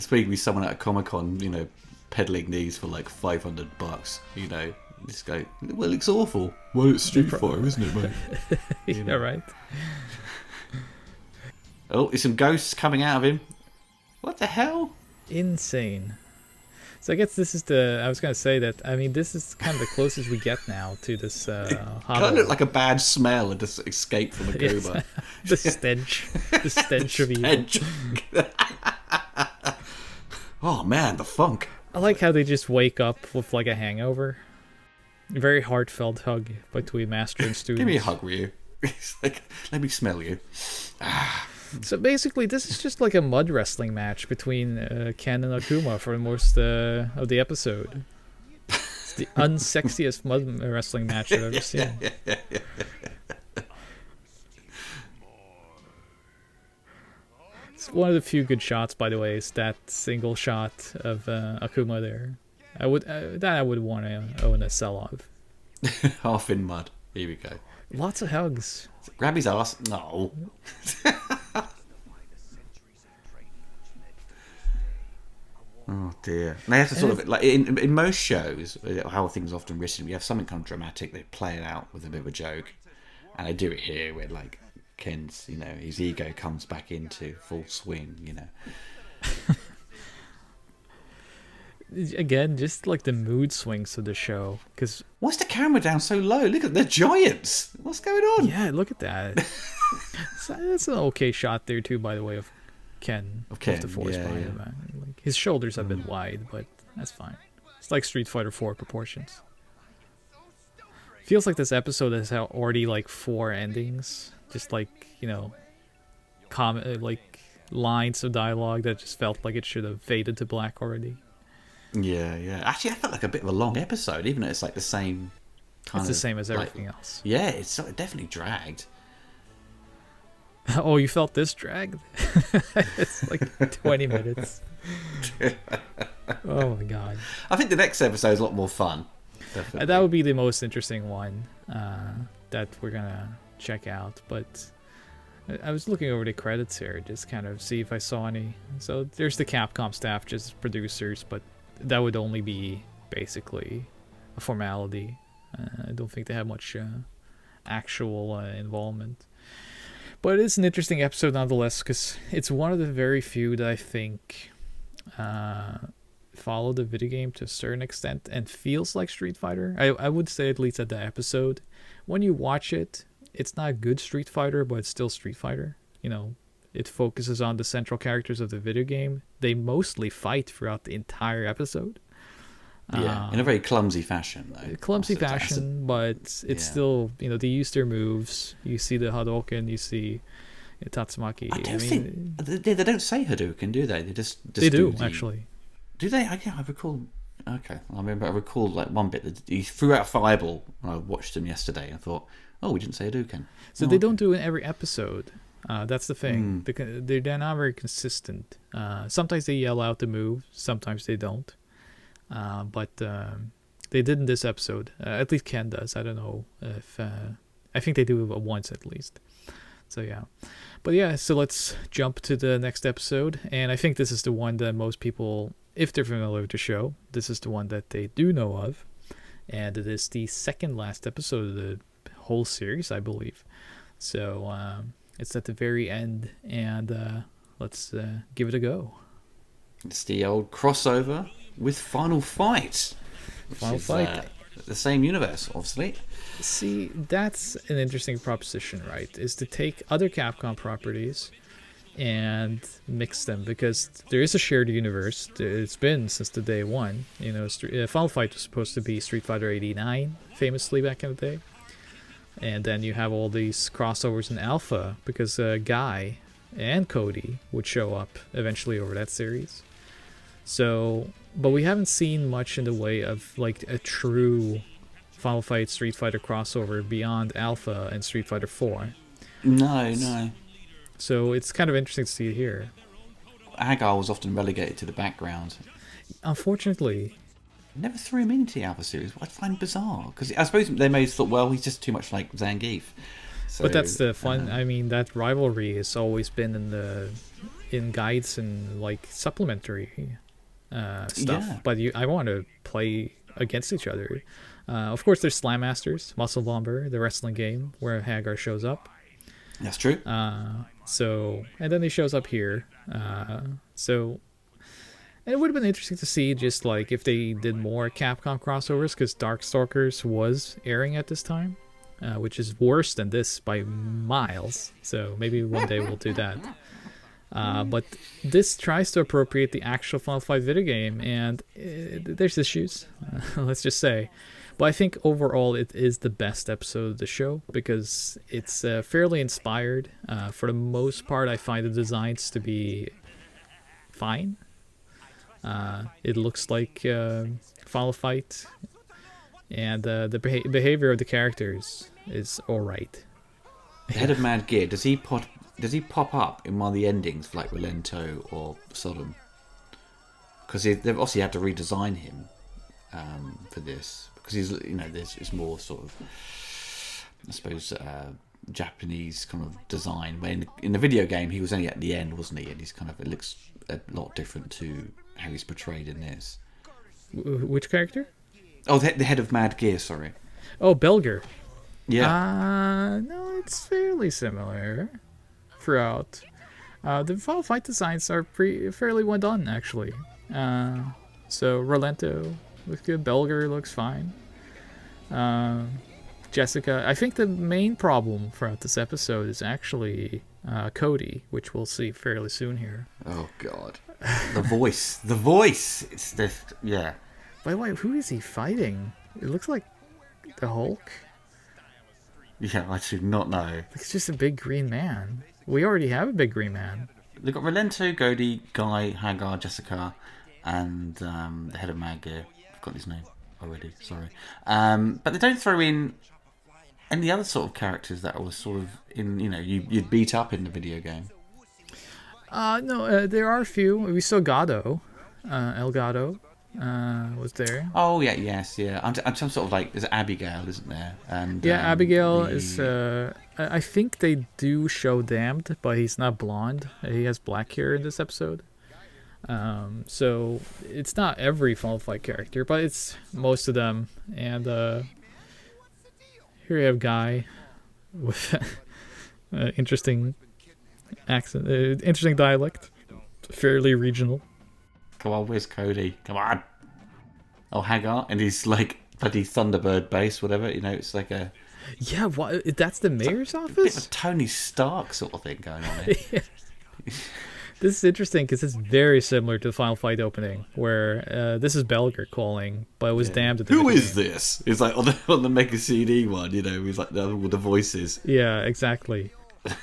probably someone at a Comic-Con, you know, peddling these for like $500. You know, this guy. Well, it looks awful. Well, it's Street Fighter, isn't it, mate? Yeah, right. Oh, there's some ghosts coming out of him. What the hell? Insane. So I guess this is the. I was gonna say that. I mean, this is kind of the closest we get now to this. Kind of look like a bad smell and just escape from a Yes. coma. The stench of evil. Stench. Oh man, the funk. I like how they just wake up with like a hangover. Very heartfelt hug between master and student. Give me a hug, Ryu. It's like, let me smell you. So basically, this is just like a mud wrestling match between Ken and Akuma for most of the episode. It's the unsexiest mud wrestling match I've ever seen. It's one of the few good shots, by the way, is that single shot of Akuma there. I would want to own a sell of. Half in mud. Here we go. Lots of hugs. Grab his ass. No. Oh dear. They have to sort of like in most shows, how things are often written. We have something kind of dramatic. They play it out with a bit of a joke, and they do it here where like Ken's, you know, his ego comes back into full swing. You know. Again, just like the mood swings of the show, because Why's the camera down so low? Look at the giants. What's going on? yeah, look at that. So that's an okay shot there too, by the way, of Ken. Of Ken, with the force yeah, behind yeah. him. Like, his shoulders have been wide, but that's fine. It's like Street Fighter 4 proportions. Feels like this episode has already like 4 endings, just like, you know, like lines of dialogue that just felt like it should have faded to black already. Yeah, yeah. Actually, I felt like a bit of a long episode, even though it's like the same kind It's of. the same as like- everything else. Yeah, it's sort of definitely dragged. Oh, you felt this dragged? It's like 20 minutes. Oh my god. I think the next episode is a lot more fun. Definitely. That would be the most interesting one that we're gonna check out. But I was looking over the credits here, just kind of see if I saw any. So there's the Capcom staff, just producers, but that would only be basically a formality. I don't think they have much actual involvement. But it's an interesting episode nonetheless, because it's one of the very few that I think follow the video game to a certain extent and feels like Street Fighter. I would say, at least at the episode, when you watch it, it's not good Street Fighter, but it's still Street Fighter. You know, it focuses on the central characters of the video game. They mostly fight throughout the entire episode. Yeah, in a very clumsy fashion, though. Clumsy Also, fashion, but it's yeah. still, you know, they use their moves. You see the Hadouken, you see Tatsumaki. I don't think they don't say Hadouken, do they? They just they do the- actually. Do they? I recall. Okay, I recall like one bit that he threw out a fireball when I watched him yesterday. And thought, oh, we didn't say Hadouken. So Oh, they okay. don't do it in every episode. That's the thing. They're not very consistent. Sometimes they yell out the move, sometimes they don't. But they did in this episode. At least Ken does. I don't know if I think they do it once at least. So yeah, but yeah. So let's jump to the next episode, and I think this is the one that most people, if they're familiar with the show, this is the one that they do know of, and it is the second last episode of the whole series, I believe. So it's at the very end, and let's give it a go. It's the old crossover with Final Fight. Which Final is, Fight. The same universe, obviously. See, that's an interesting proposition, right? Is to take other Capcom properties and mix them, because there is a shared universe. It's been since the day one. You know, Final Fight was supposed to be Street Fighter 89, famously back in the day. And then you have all these crossovers in Alpha, because Guy and Cody would show up eventually over that series. So, but we haven't seen much in the way of like a true Final Fight Street Fighter crossover beyond Alpha and Street Fighter 4. No. So it's kind of interesting to see it here. Hagar was often relegated to the background. Unfortunately, Never threw him into the Alpha series, what I find bizarre. Because I suppose they may have thought, well, he's just too much like Zangief. So, but that's the fun. I mean, that rivalry has always been in guides and like supplementary stuff. Yeah. But I want to play against each other. Of course, there's Slam Masters, Muscle Bomber, the wrestling game where Hagar shows up. That's true. So, and then he shows up here. So, and it would have been interesting to see just like if they did more Capcom crossovers, because Darkstalkers was airing at this time, which is worse than this by miles. So maybe one day we'll do that. But this tries to appropriate the actual Final Fight video game, and there's issues, let's just say. But I think overall it is the best episode of the show, because it's fairly inspired. For the most part, I find the designs to be fine. It looks like Final Fight, and the behavior of the characters is alright. The head of Mad Gear, does he pop up in one of the endings for like Relento or Sodom? Because they've obviously had to redesign him for this, because he's, you know, it's more sort of, I suppose, Japanese kind of design. When in the video game he was only at the end, wasn't he? And he's kind of, it looks a lot different to how he's portrayed in this. Which character? Oh, the head of Mad Gear, sorry. Oh, Belger. Yeah. No, it's fairly similar throughout. The Final Fight designs are fairly well done, actually. So Rolento looks good. Belger looks fine. Jessica. I think the main problem throughout this episode is actually Cody, which we'll see fairly soon here. Oh God, the voice, the voice. It's the yeah. By the way, who is he fighting? It looks like the Hulk. Yeah, I do not know. It's just a big green man. We already have a big green man. They've got Relento, Cody, Guy, Hagar, Jessica, and the head of Mad Gear. I've got his name already. Sorry, but they don't throw in any other sort of characters that was sort of in, you know, you'd beat up in the video game. No, there are a few. We saw Gado. Elgato was there. Oh yeah, yes, yeah. I'm some sort of like, there's Abigail, isn't there? And yeah, Abigail is. I think they do show Damned, but he's not blonde. He has black hair in this episode. So it's not every Final Fight character, but it's most of them. And here you have Guy with interesting accent, interesting dialect, fairly regional. Come on, where's Cody? Come on. Oh, Hagar, and he's like bloody Thunderbird base, whatever. You know, it's like a. Yeah, what? That's the mayor's Bit of office. a Tony Stark sort of thing going on here. This is interesting because it's very similar to the Final Fight opening, where this is Belger calling, but it was Damned at the Who beginning. is this? It's like on the Mega CD one, you know, he's like all the voices. Yeah, exactly.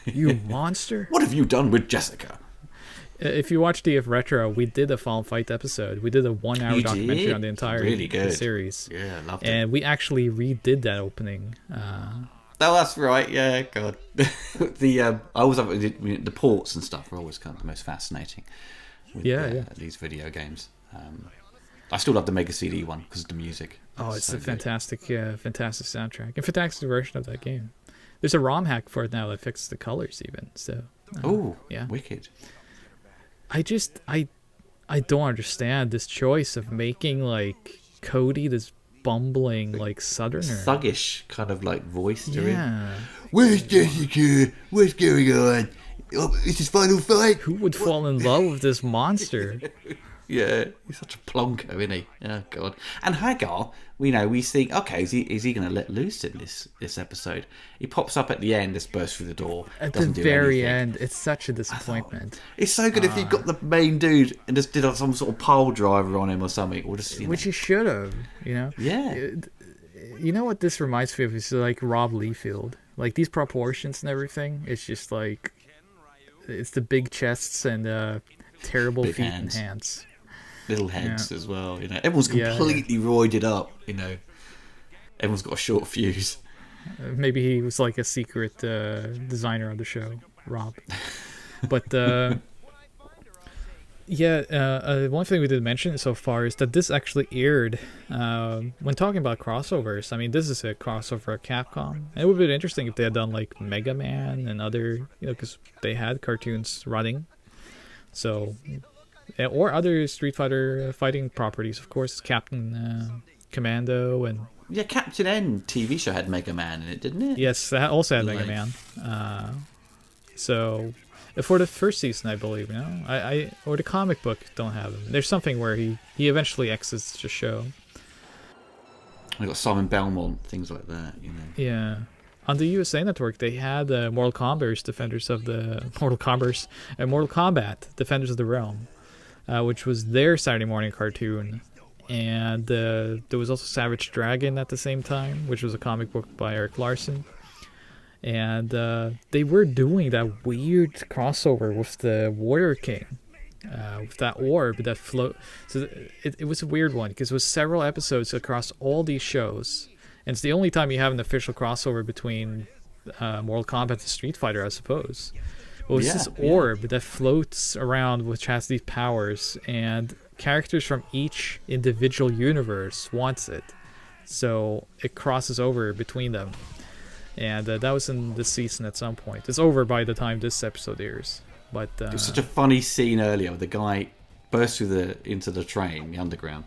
You monster! What have you done with Jessica? If you watch DF Retro, we did a Final Fight episode. We did a 1 hour You documentary did? on the entire Really good. series. Yeah, I loved it. And we actually redid that opening. Oh, that's right. Yeah, God. I always have the ports and stuff are always kind of the most fascinating. With, these video games. I still love the Mega CD one because of the music. Oh, it's so a fantastic soundtrack and fantastic version of that game. There's a ROM hack for it now that fixes the colors even. So. Oh, yeah, wicked. I don't understand this choice of making like Cody this bumbling like southerner, Thuggish kind of like voice to him. Yeah. Where's Jessica? What's going on? Oh, is this Final Fight? Who would fall in love with this monster? Yeah, he's such a plonker, isn't he? Oh god. And Hagar, we think, okay, is he going to let loose in this episode? He pops up at the end, just bursts through the door, At the doesn't do very anything. end, it's such a disappointment. It's so good if you got the main dude and just did some sort of pile driver on him or something, or just Which he should have, Yeah. You know what this reminds me of is like Rob Liefeld. Like these proportions and everything. It's just like it's the big chests and terrible Big feet hands. and hands. Little heads as well. Everyone's completely roided up. Everyone's got a short fuse. Maybe he was like a secret designer on the show, Rob. But one thing we didn't mention so far is that this actually aired when talking about crossovers. I mean, this is a crossover at Capcom. It would be interesting if they had done like Mega Man and other, because they had cartoons running. So, or other Street Fighter fighting properties, of course, Captain Commando and. Yeah, Captain N TV show had Mega Man in it, didn't it? Yes, that also had Mega Man. So, for the first season, I believe, or the comic book don't have him. There's something where he eventually exits the show. I got Simon Belmont, things like that, Yeah. On the USA Network, they had Mortal Kombat Defenders of the Mortal Kombat Defenders of the Realm, which was their Saturday morning cartoon. And there was also Savage Dragon at the same time, which was a comic book by Eric Larson. And they were doing that weird crossover with the Warrior King, with that orb that float. So it was a weird one because it was several episodes across all these shows. And it's the only time you have an official crossover between Mortal Kombat and Street Fighter, I suppose. Well, it's this orb that floats around, which has these powers, and characters from each individual universe wants it. So it crosses over between them. And that was in this season at some point. It's over by the time this episode airs. But it was such a funny scene earlier where the guy bursts into the train, the underground,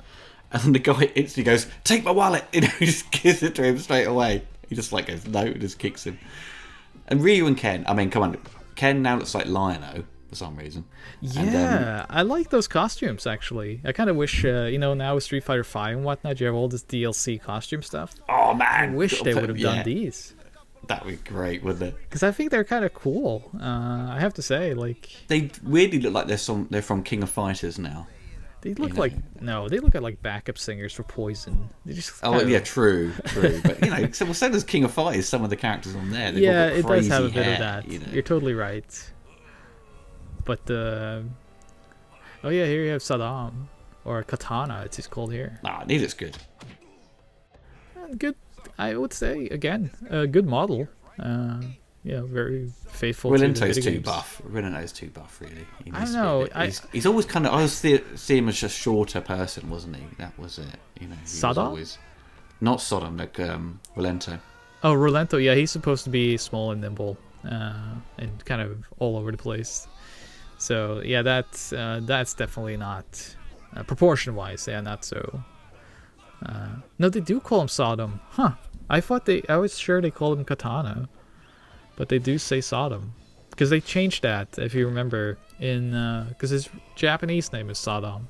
and then the guy instantly goes, "Take my wallet!" He just gives it to him straight away. He just goes, "No," and just kicks him. And Ryu and Ken, come on, Ken now looks like Lion-O for some reason. Yeah, and, I like those costumes actually. I kind of wish, now with Street Fighter V and whatnot, you have all this DLC costume stuff. Oh man, I wish they would have done these. That would be great, wouldn't it? Because I think they're kind of cool. I have to say, they weirdly look like they're from King of Fighters now. They look they look like backup singers for Poison. They just true. But so does King of Fighters. Some of the characters on there. It does have a bit hair, of that. You're totally right. But here you have Saddam, or Katana. It's called here. It looks good. Good. I would say again, a good model. Very faithful. Rilento's too buff. Rilento's too buff, really. I don't know. He's always kind of. I always see him as a shorter person, wasn't he? That was it. Saddam? Not Sodom, like Rilento. Oh, Rilento. Yeah, he's supposed to be small and nimble, and kind of all over the place. So yeah, that's definitely not proportion-wise. Yeah, not so. No, they do call him Sodom. Huh. I was sure they called him Katana. But they do say Sodom. Because they changed that, if you remember, because his Japanese name is Sodom.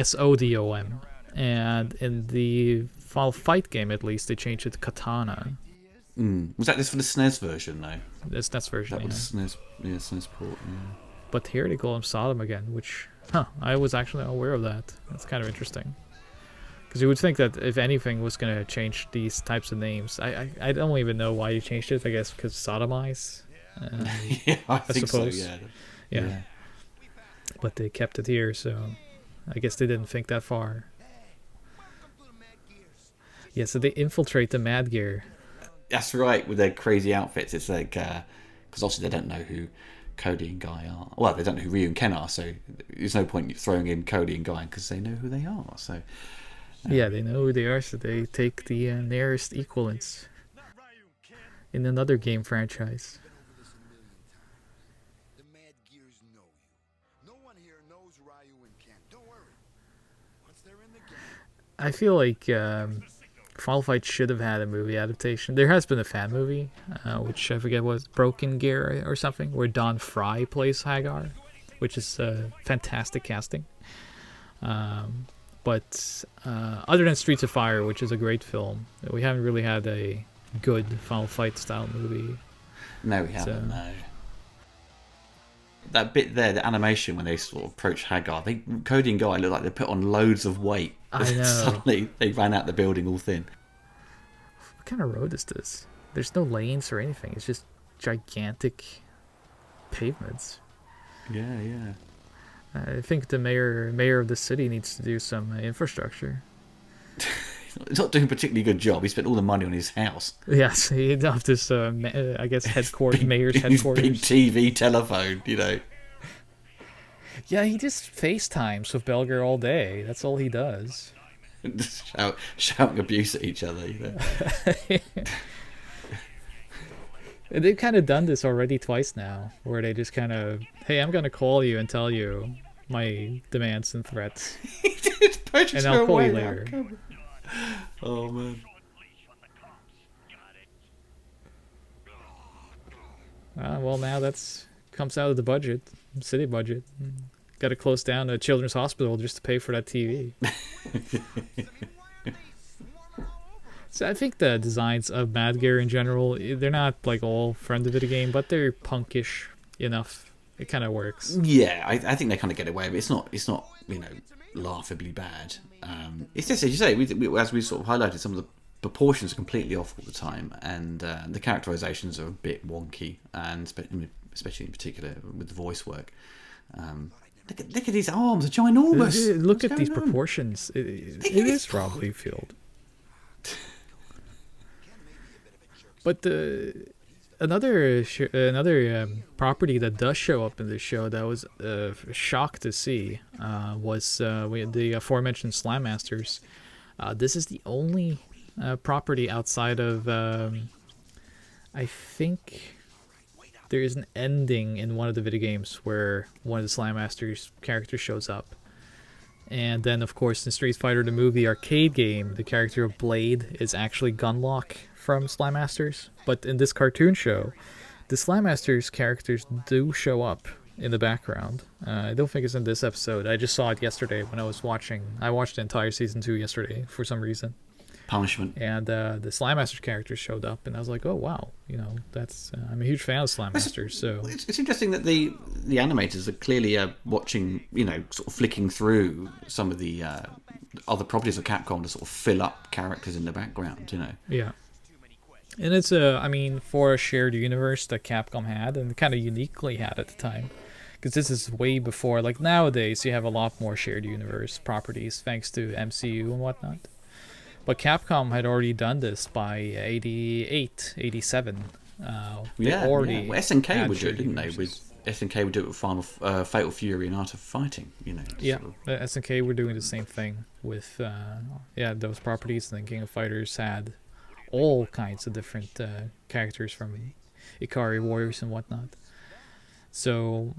Sodom. And in the Final Fight game, at least, they changed it to Katana. Was that just for the SNES version, though? The SNES version, that was SNES port, yeah. But here they call him Sodom again, which, I was actually not aware of that. That's kind of interesting. Because you would think that if anything was going to change these types of names, I don't even know why you changed it. I guess because sodomize. I think suppose. So. Yeah. But they kept it here, so I guess they didn't think that far. Yeah, so they infiltrate the Mad Gear. That's right, with their crazy outfits. It's like because obviously they don't know who Cody and Guy are. Well, they don't know who Ryu and Ken are, so there's no point throwing in Cody and Guy because they know who they are. So. Yeah, they know who they are, so they take the nearest equivalents in another game franchise. The Mad Gears know you. No one here knows Ryu and Ken. Don't worry. Once they're in the game. I feel like Final Fight should have had a movie adaptation. There has been a fan movie, which I forget was Broken Gear or something, where Don Fry plays Hagar. which is fantastic casting. But other than Streets of Fire, which is a great film, we haven't really had a good Final Fight style movie. No, we haven't. No. That bit there, the animation when they sort of approach Hagar, Cody and Guy look like they put on loads of weight. I know. Suddenly they ran out the building all thin. What kind of road is this? There's no lanes or anything. It's just gigantic pavements. Yeah, yeah. I think the mayor of the city needs to do some infrastructure. He's not doing a particularly good job. He spent all the money on his house. Yes, he'd have this, I guess, headquarters, mayor's headquarters. Big TV, telephone, you know. Yeah, he just FaceTimes with Belger all day. That's all he does. Just shouting abuse at each other, you know. They've kind of done this already twice now, where they just kind of, hey, I'm going to call you and tell you my demands and threats. And I'll call you later. Oh, man. Well, now that's comes out of the budget, city budget. Got to close down a children's hospital just to pay for that TV. So I think the designs of Mad Gear in general, they're not like all friends of the game, but they're punkish enough. It kind of works. Yeah, I think they kind of get away with it. It's not you know, laughably bad. It's just, as you say, as we sort of highlighted, some of the proportions are completely off all the time, and the characterizations are a bit wonky, and especially in particular with the voice work. Look at these arms, they're ginormous. Look at these proportions. It is Rob Liefeld. But another property that does show up in this show that was a shock to see was the aforementioned Slam Masters. This is the only property outside of I think there is an ending in one of the video games where one of the Slam Masters characters shows up. And then, of course, in Street Fighter, the movie arcade game, the character of Blade is actually Gunlock from Slam Masters. But in this cartoon show, the Slam Masters characters do show up in the background. I don't think it's in this episode. I just saw it yesterday when I was watching. I watched the entire season 2 yesterday for some reason. Punishment. And the Slam Masters characters showed up, and I was like, oh wow, you know, that's I'm a huge fan of Slam Masters. So it's interesting that the animators are clearly watching, you know, sort of flicking through some of the other properties of Capcom to sort of fill up characters in the background, you know. Yeah. And it's I mean, for a shared universe that Capcom had and kind of uniquely had at the time, because this is way before, like nowadays you have a lot more shared universe properties thanks to MCU and whatnot. But Capcom had already done this by 88, 87. Well, SNK would do it, didn't they? SNK would do it with Fatal Fury and Art of Fighting, you know. Yeah, SNK were doing the same thing with those properties. And then King of Fighters had all kinds of different characters from Ikari Warriors and whatnot. So,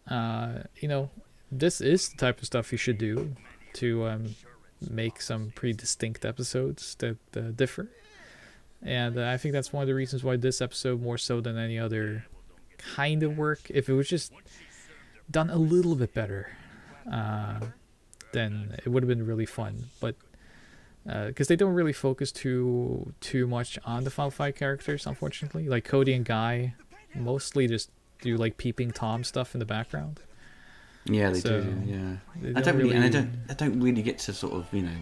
you know, this is the type of stuff you should do to make some pretty distinct episodes that differ. And I think that's one of the reasons why this episode, more so than any other kind of work, if it was just done a little bit better, then it would have been really fun. But because they don't really focus too much on the Final Fight characters, unfortunately. Like Cody and Guy mostly just do like peeping Tom stuff in the background. Yeah, they do. Yeah, I don't really get to sort of, you know,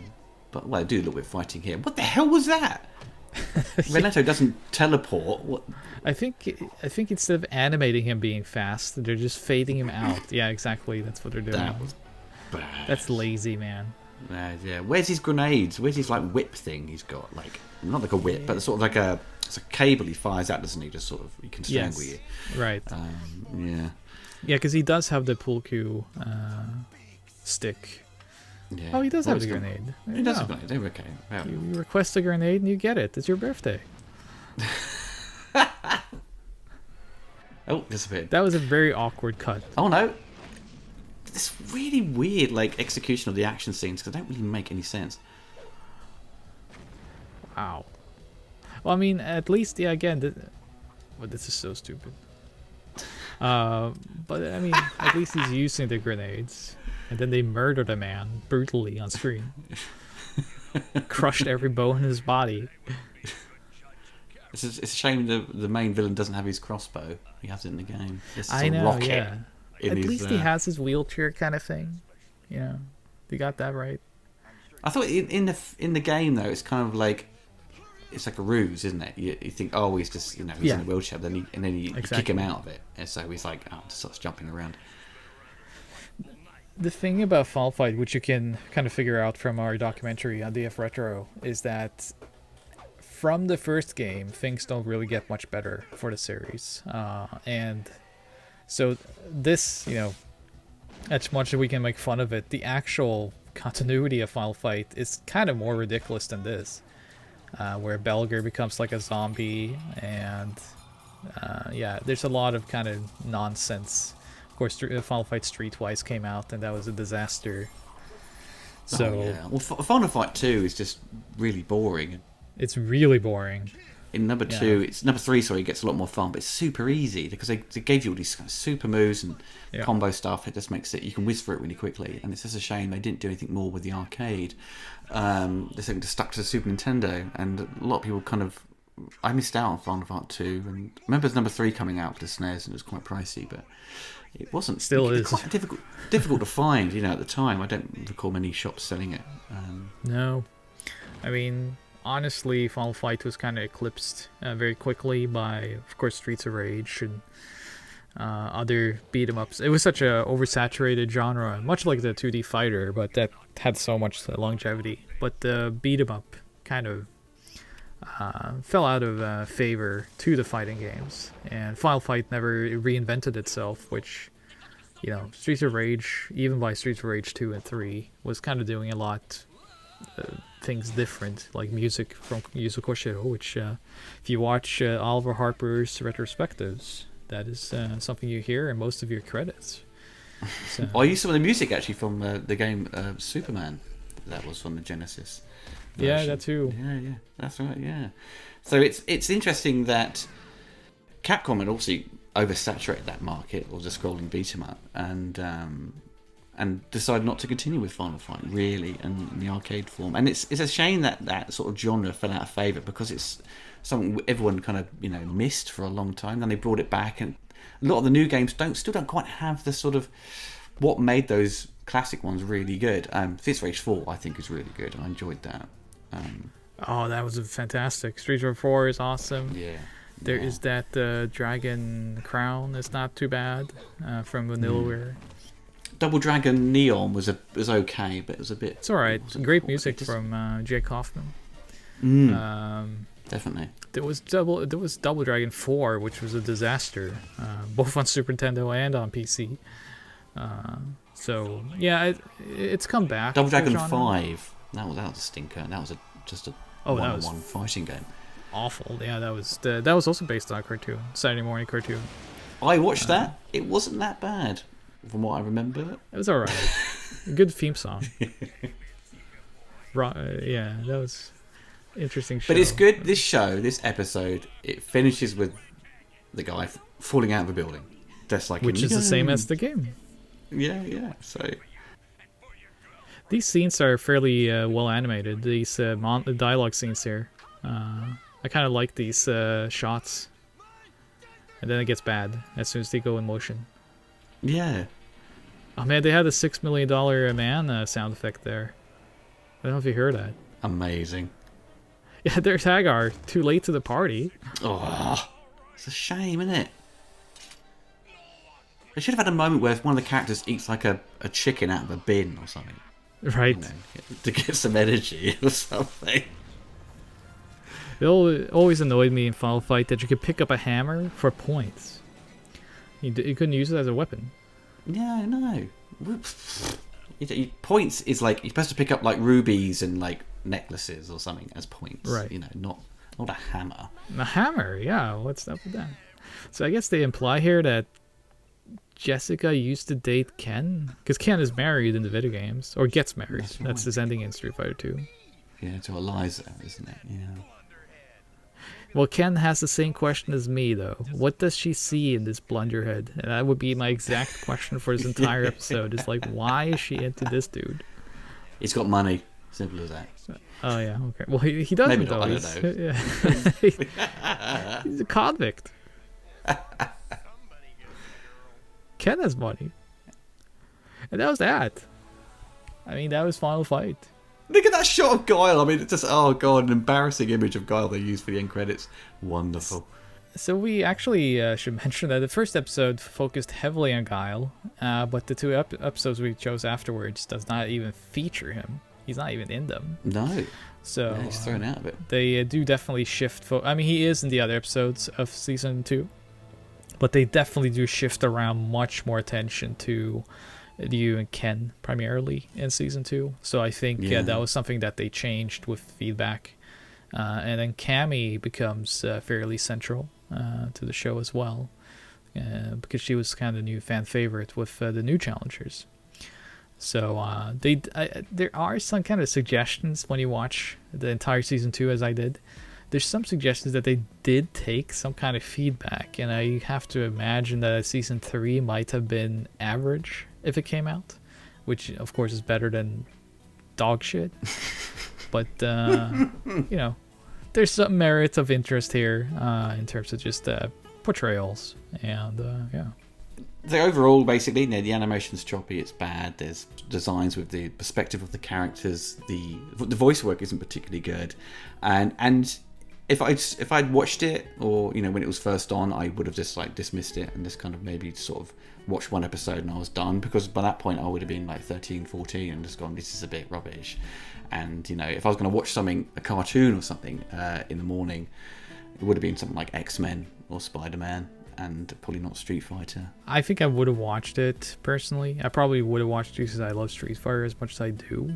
but I do a little bit of fighting here. What the hell was that? Renato doesn't teleport. What? I think instead of animating him being fast, they're just fading him out. Yeah, exactly. That's what they're doing. That was bad. That's lazy, man. Yeah. Where's his grenades? Where's his like whip thing he's got? Like not like a whip, but sort of like it's a cable he fires out, doesn't he? Just sort of, he can strangle you. Right. Yeah. Yeah, because he does have the pool cue stick. Yeah. Oh, he does have the grenade. He does have a grenade. They're okay. Well, you request a grenade and you get it. It's your birthday. Oh, disappeared. That was a very awkward cut. Oh no. This really weird like execution of the action scenes because they don't really make any sense. Wow. Well, I mean, at least, yeah, again, this is so stupid. But I mean, at least he's using the grenades. And then they murdered a man brutally on screen. Crushed every bone in his body. It's a shame the main villain doesn't have his crossbow. He has it in the game. It's I a know, rocket yeah. in At his, least he has his wheelchair kind of thing. You know, they got that right. I thought in the game though, it's kind of like it's like a ruse, isn't it? You think, oh, he's just he's in a wheelchair, then you kick him out of it, and so he's like, just starts jumping around. The thing about Final Fight, which you can kind of figure out from our documentary on DF Retro, is that from the first game, things don't really get much better for the series. And so this, as much as we can make fun of it, the actual continuity of Final Fight is kind of more ridiculous than this. Where Belger becomes like a zombie, and there's a lot of kind of nonsense. Of course, Final Fight Streetwise came out, and that was a disaster. So, well, Final Fight 2 is just really boring. It's really boring. In number 3, sorry, it gets a lot more fun, but it's super easy because they gave you all these kind of super moves and combo stuff. It just makes it, you can whiz through it really quickly, and it's just a shame they didn't do anything more with the arcade. They just stuck to the Super Nintendo, and a lot of people I missed out on Final Fight 2, and I remember number 3 coming out for the SNES, and it was quite pricey, but it wasn't. Still is quite difficult to find, at the time. I don't recall many shops selling it. No, I mean, honestly, Final Fight was kind of eclipsed very quickly by, of course, Streets of Rage and other beat 'em ups. It was such a oversaturated genre, much like the 2D fighter, but that had so much longevity. But the beat 'em up kind of fell out of favor to the fighting games, and Final Fight never reinvented itself, which, Streets of Rage, even by Streets of Rage 2 and 3, was kind of doing a lot things different, like music from Yuzo Koshiro, which if you watch Oliver Harper's retrospectives, that is something you hear in most of your credits. So, I used some of the music actually from the game Superman. That was from the Genesis version. Yeah, that too. Yeah, that's right. Yeah, so it's interesting that Capcom had also oversaturated that market, or the scrolling beat 'em up, and decided not to continue with Final Fight, really, and in the arcade form. And it's a shame that sort of genre fell out of favour, because it's something everyone kind of missed for a long time. Then they brought it back, and a lot of the new games still don't quite have the sort of what made those classic ones really good. Streets of Rage 4, I think, is really good. I enjoyed that. that was fantastic. Streets of 4 is awesome. Yeah. There is that Dragon Crown. It's not too bad from Vanillaware. Double Dragon Neon was okay, but it was a bit. It's all right. Great music from Jake Hoffman. Definitely. There was Double Dragon 4, which was a disaster, both on Super Nintendo and on PC. So yeah, it's come back. Double Dragon 5. That was a stinker. That was just a one-on-one fighting game. Awful. Yeah, that was also based on a cartoon, Saturday morning cartoon. I watched that. It wasn't that bad, from what I remember. It was alright. Good theme song. Yeah, that was interesting show. But it's good. This episode, it finishes with the guy falling out of a building, just like which is the same as the game. Yeah. So these scenes are fairly well animated. These dialogue scenes here. I kind of like these shots, and then it gets bad as soon as they go in motion. Yeah. Oh man, they had a $6 million man sound effect there. I don't know if you heard that. Amazing. Yeah, there's Hagar, too late to the party. Oh, it's a shame, isn't it? They should have had a moment where one of the characters eats like a chicken out of a bin or something. Right. To get some energy or something. It always annoyed me in Final Fight that you could pick up a hammer for points. You couldn't use it as a weapon. Yeah, I know. Points is like, you're supposed to pick up like rubies and like necklaces or something as points. Right. Not a hammer. A hammer, yeah. What's up with that? So I guess they imply here that Jessica used to date Ken, because Ken is married in the video games, or gets married. That's his ending in Street Fighter 2. Yeah, to Eliza, isn't it? Yeah. Well, Ken has the same question as me, though. What does she see in this blunderhead? And that would be my exact question for this entire episode. It's like, why is she into this dude? He's got money. Simple as that. Oh, yeah, okay. Well, he doesn't, Maybe not, though. I don't know. Yeah. He's a convict. Ken has money. And that was that. I mean, that was Final Fight. Look at that shot of Guile. I mean, it's just, oh god, an embarrassing image of Guile they used for the end credits. Wonderful. So we actually should mention that the first episode focused heavily on Guile, but the two episodes we chose afterwards does not even feature him. He's not even in them. No. So Yeah, he's thrown out of it. They do definitely shift. I mean, he is in the other episodes of season 2, but they definitely do shift around much more attention to Ryu and Ken primarily in season 2. So I think that was something that they changed with feedback, and then Cammy becomes fairly central to the show as well, because she was kind of the new fan favorite with the new challengers. So there are some kind of suggestions when you watch the entire season 2, as I did. There's some suggestions that they did take some kind of feedback, and I have to imagine that season 3 might have been average if it came out, which of course is better than dog shit. But you know, there's some merit of interest here in terms of just portrayals, and yeah. So overall, basically, the animation's choppy, it's bad. There's designs with the perspective of the characters. The voice work isn't particularly good, and if I'd watched it, or when it was first on, I would have just like dismissed it and just kind of maybe sort of watched one episode and I was done, because by that point I would have been like 13, 14 and just gone, this is a bit rubbish. And if I was going to watch a cartoon or something in the morning, it would have been something like X-Men or Spider-Man, and probably not Street Fighter. I think I would have watched it personally. I probably would have watched it because I love Street Fighter as much as I do.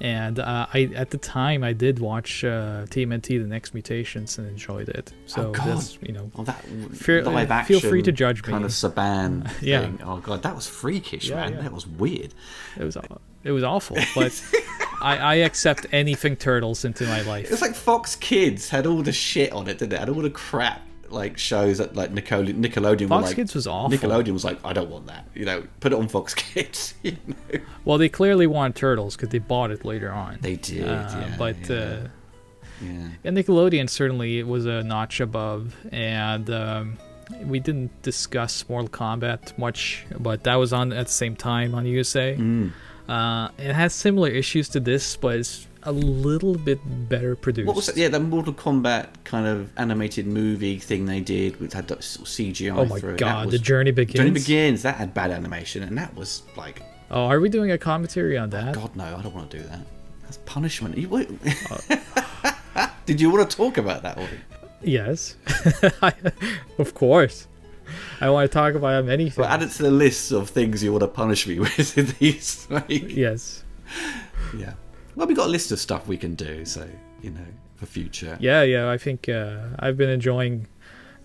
And at the time I did watch TMNT The Next Mutations and enjoyed it. So that's live action, feel free to judge me. Kind of Saban yeah. thing. Oh god, that was freakish, man. Yeah. That was weird. It was awful, but I accept anything Turtles into my life. It's like Fox Kids had all the shit on it, didn't it? Had all the crap like shows that like Nickelodeon. Fox Kids was awful. Nickelodeon was like, I don't want that. Put it on Fox Kids. Well, they clearly wanted Turtles because they bought it later on. They did, and Nickelodeon certainly was a notch above, and we didn't discuss Mortal Kombat much, but that was on at the same time on USA. It has similar issues to this, but it's a little bit better produced. What was that? Yeah, the Mortal Kombat kind of animated movie thing they did, which had sort of CGI. Oh my god, The Journey Begins. Journey Begins. That had bad animation, and that was like. Oh, are we doing a commentary on that? Oh god, no! I don't want to do that. That's punishment. Did you want to talk about that, Ollie? Yes, of course. I want to talk about many things. Well, add it to the list of things you want to punish me with in these. Yes. Yeah. Well, we got a list of stuff we can do, so for future. Yeah. I think I've been enjoying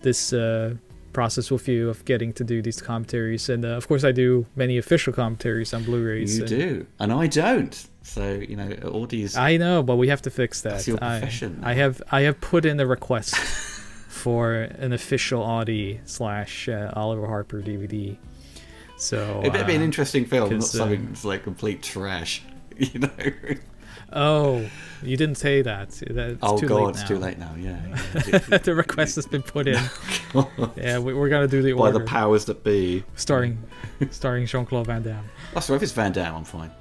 this process with you of getting to do these commentaries, and of course I do many official commentaries on Blu-rays. You do, and I don't. So all these. I know, but we have to fix that. That's your profession. I have put in a request for an official Audi / Oliver Harper DVD. So it better be an interesting film, not something that's like complete trash. Oh, you didn't say that. It's too late now. Yeah. The request has been put in. Yeah, we're gonna do the order. By the powers that be. Starring Jean-Claude Van Damme. Oh, sorry, if it's Van Damme, I'm fine.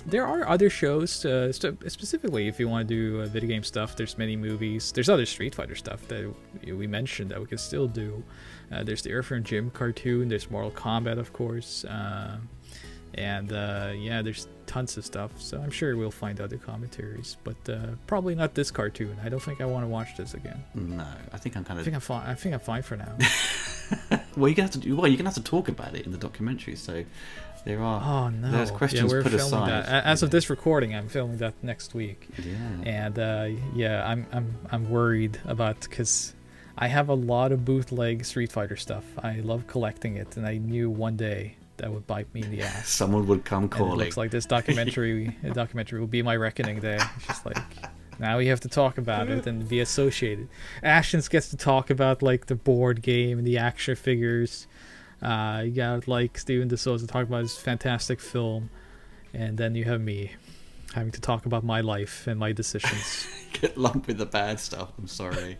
There are other shows, specifically if you want to do video game stuff. There's many movies. There's other Street Fighter stuff that we mentioned that we can still do. There's the Earthworm Jim cartoon. There's Mortal Kombat, of course. And there's tons of stuff. So I'm sure we'll find other commentaries, but probably not this cartoon. I don't think I want to watch this again. No, I think I'm kind of. I think I'm fine for now. Well, you're gonna have to talk about it in the documentary. So there are. Oh no! There's questions we're put filming aside. That. As of this recording, I'm filming that next week. Yeah. And I'm worried about, because I have a lot of bootleg Street Fighter stuff. I love collecting it, and I knew one day that would bite me in the ass. Someone would come calling. And it looks like this documentary will be my reckoning day. It's just like, Now we have to talk about it and be associated. Ashens gets to talk about like the board game and the action figures. You got like Steven DeSouza talk about his fantastic film, and then you have me having to talk about my life and my decisions. Get lumped with the bad stuff. I'm sorry.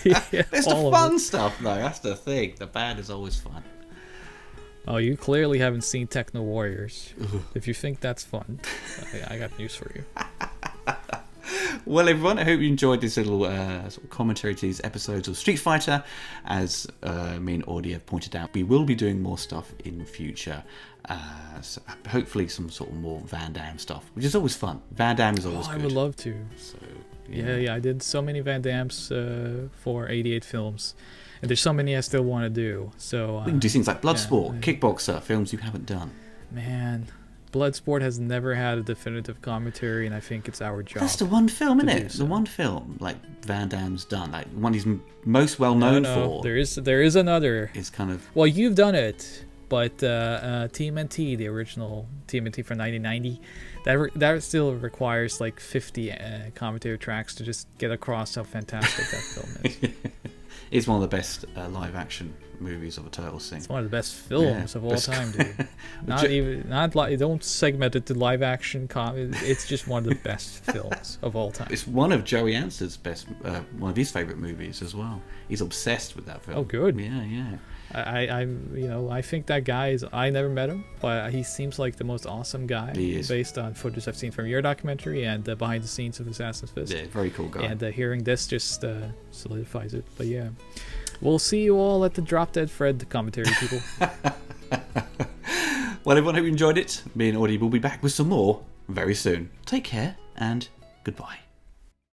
Yeah, It's the all of fun it. stuff, though. That's the thing. The bad is always fun. Oh, you clearly haven't seen Techno Warriors. If you think that's fun, I got news for you. Well, everyone, I hope you enjoyed this little sort of commentary to these episodes of Street Fighter. As me and Audie have pointed out, we will be doing more stuff in the future. So hopefully some sort of more Van Damme stuff, which is always fun. Van Damme is always Oh, good. I would love to. So, Yeah, I did so many Van Dammes for 88 films. And there's so many I still want to do. So We can do things like Bloodsport, yeah. Kickboxer, films you haven't done. Man, Bloodsport has never had a definitive commentary, and I think it's our job. That's the one film, isn't to it? do so. The one film like Van Damme's done, like one he's most well known for. There is another. Is kind of Well, you've done it, but TMNT, the original TMNT from 1990, that still requires like 50 commentary tracks to just get across how fantastic that film is. it's one of the best live action movies of a turtle scene. It's one of the best films of all best- time, dude. Don't segment it to live action it's just one of the best films of all time. It's one of Joey Answer's best, one of his favorite movies as well. He's obsessed with that film. Oh, good. Yeah. I think that guy is. I never met him, but he seems like the most awesome guy. He is. Based on footage I've seen from your documentary and behind the scenes of Assassin's Fist. Yeah, very cool guy. And hearing this just solidifies it. But yeah, we'll see you all at the Drop Dead Fred commentary, people. Well, everyone, hope you enjoyed it. Me and Audie will be back with some more very soon. Take care and goodbye.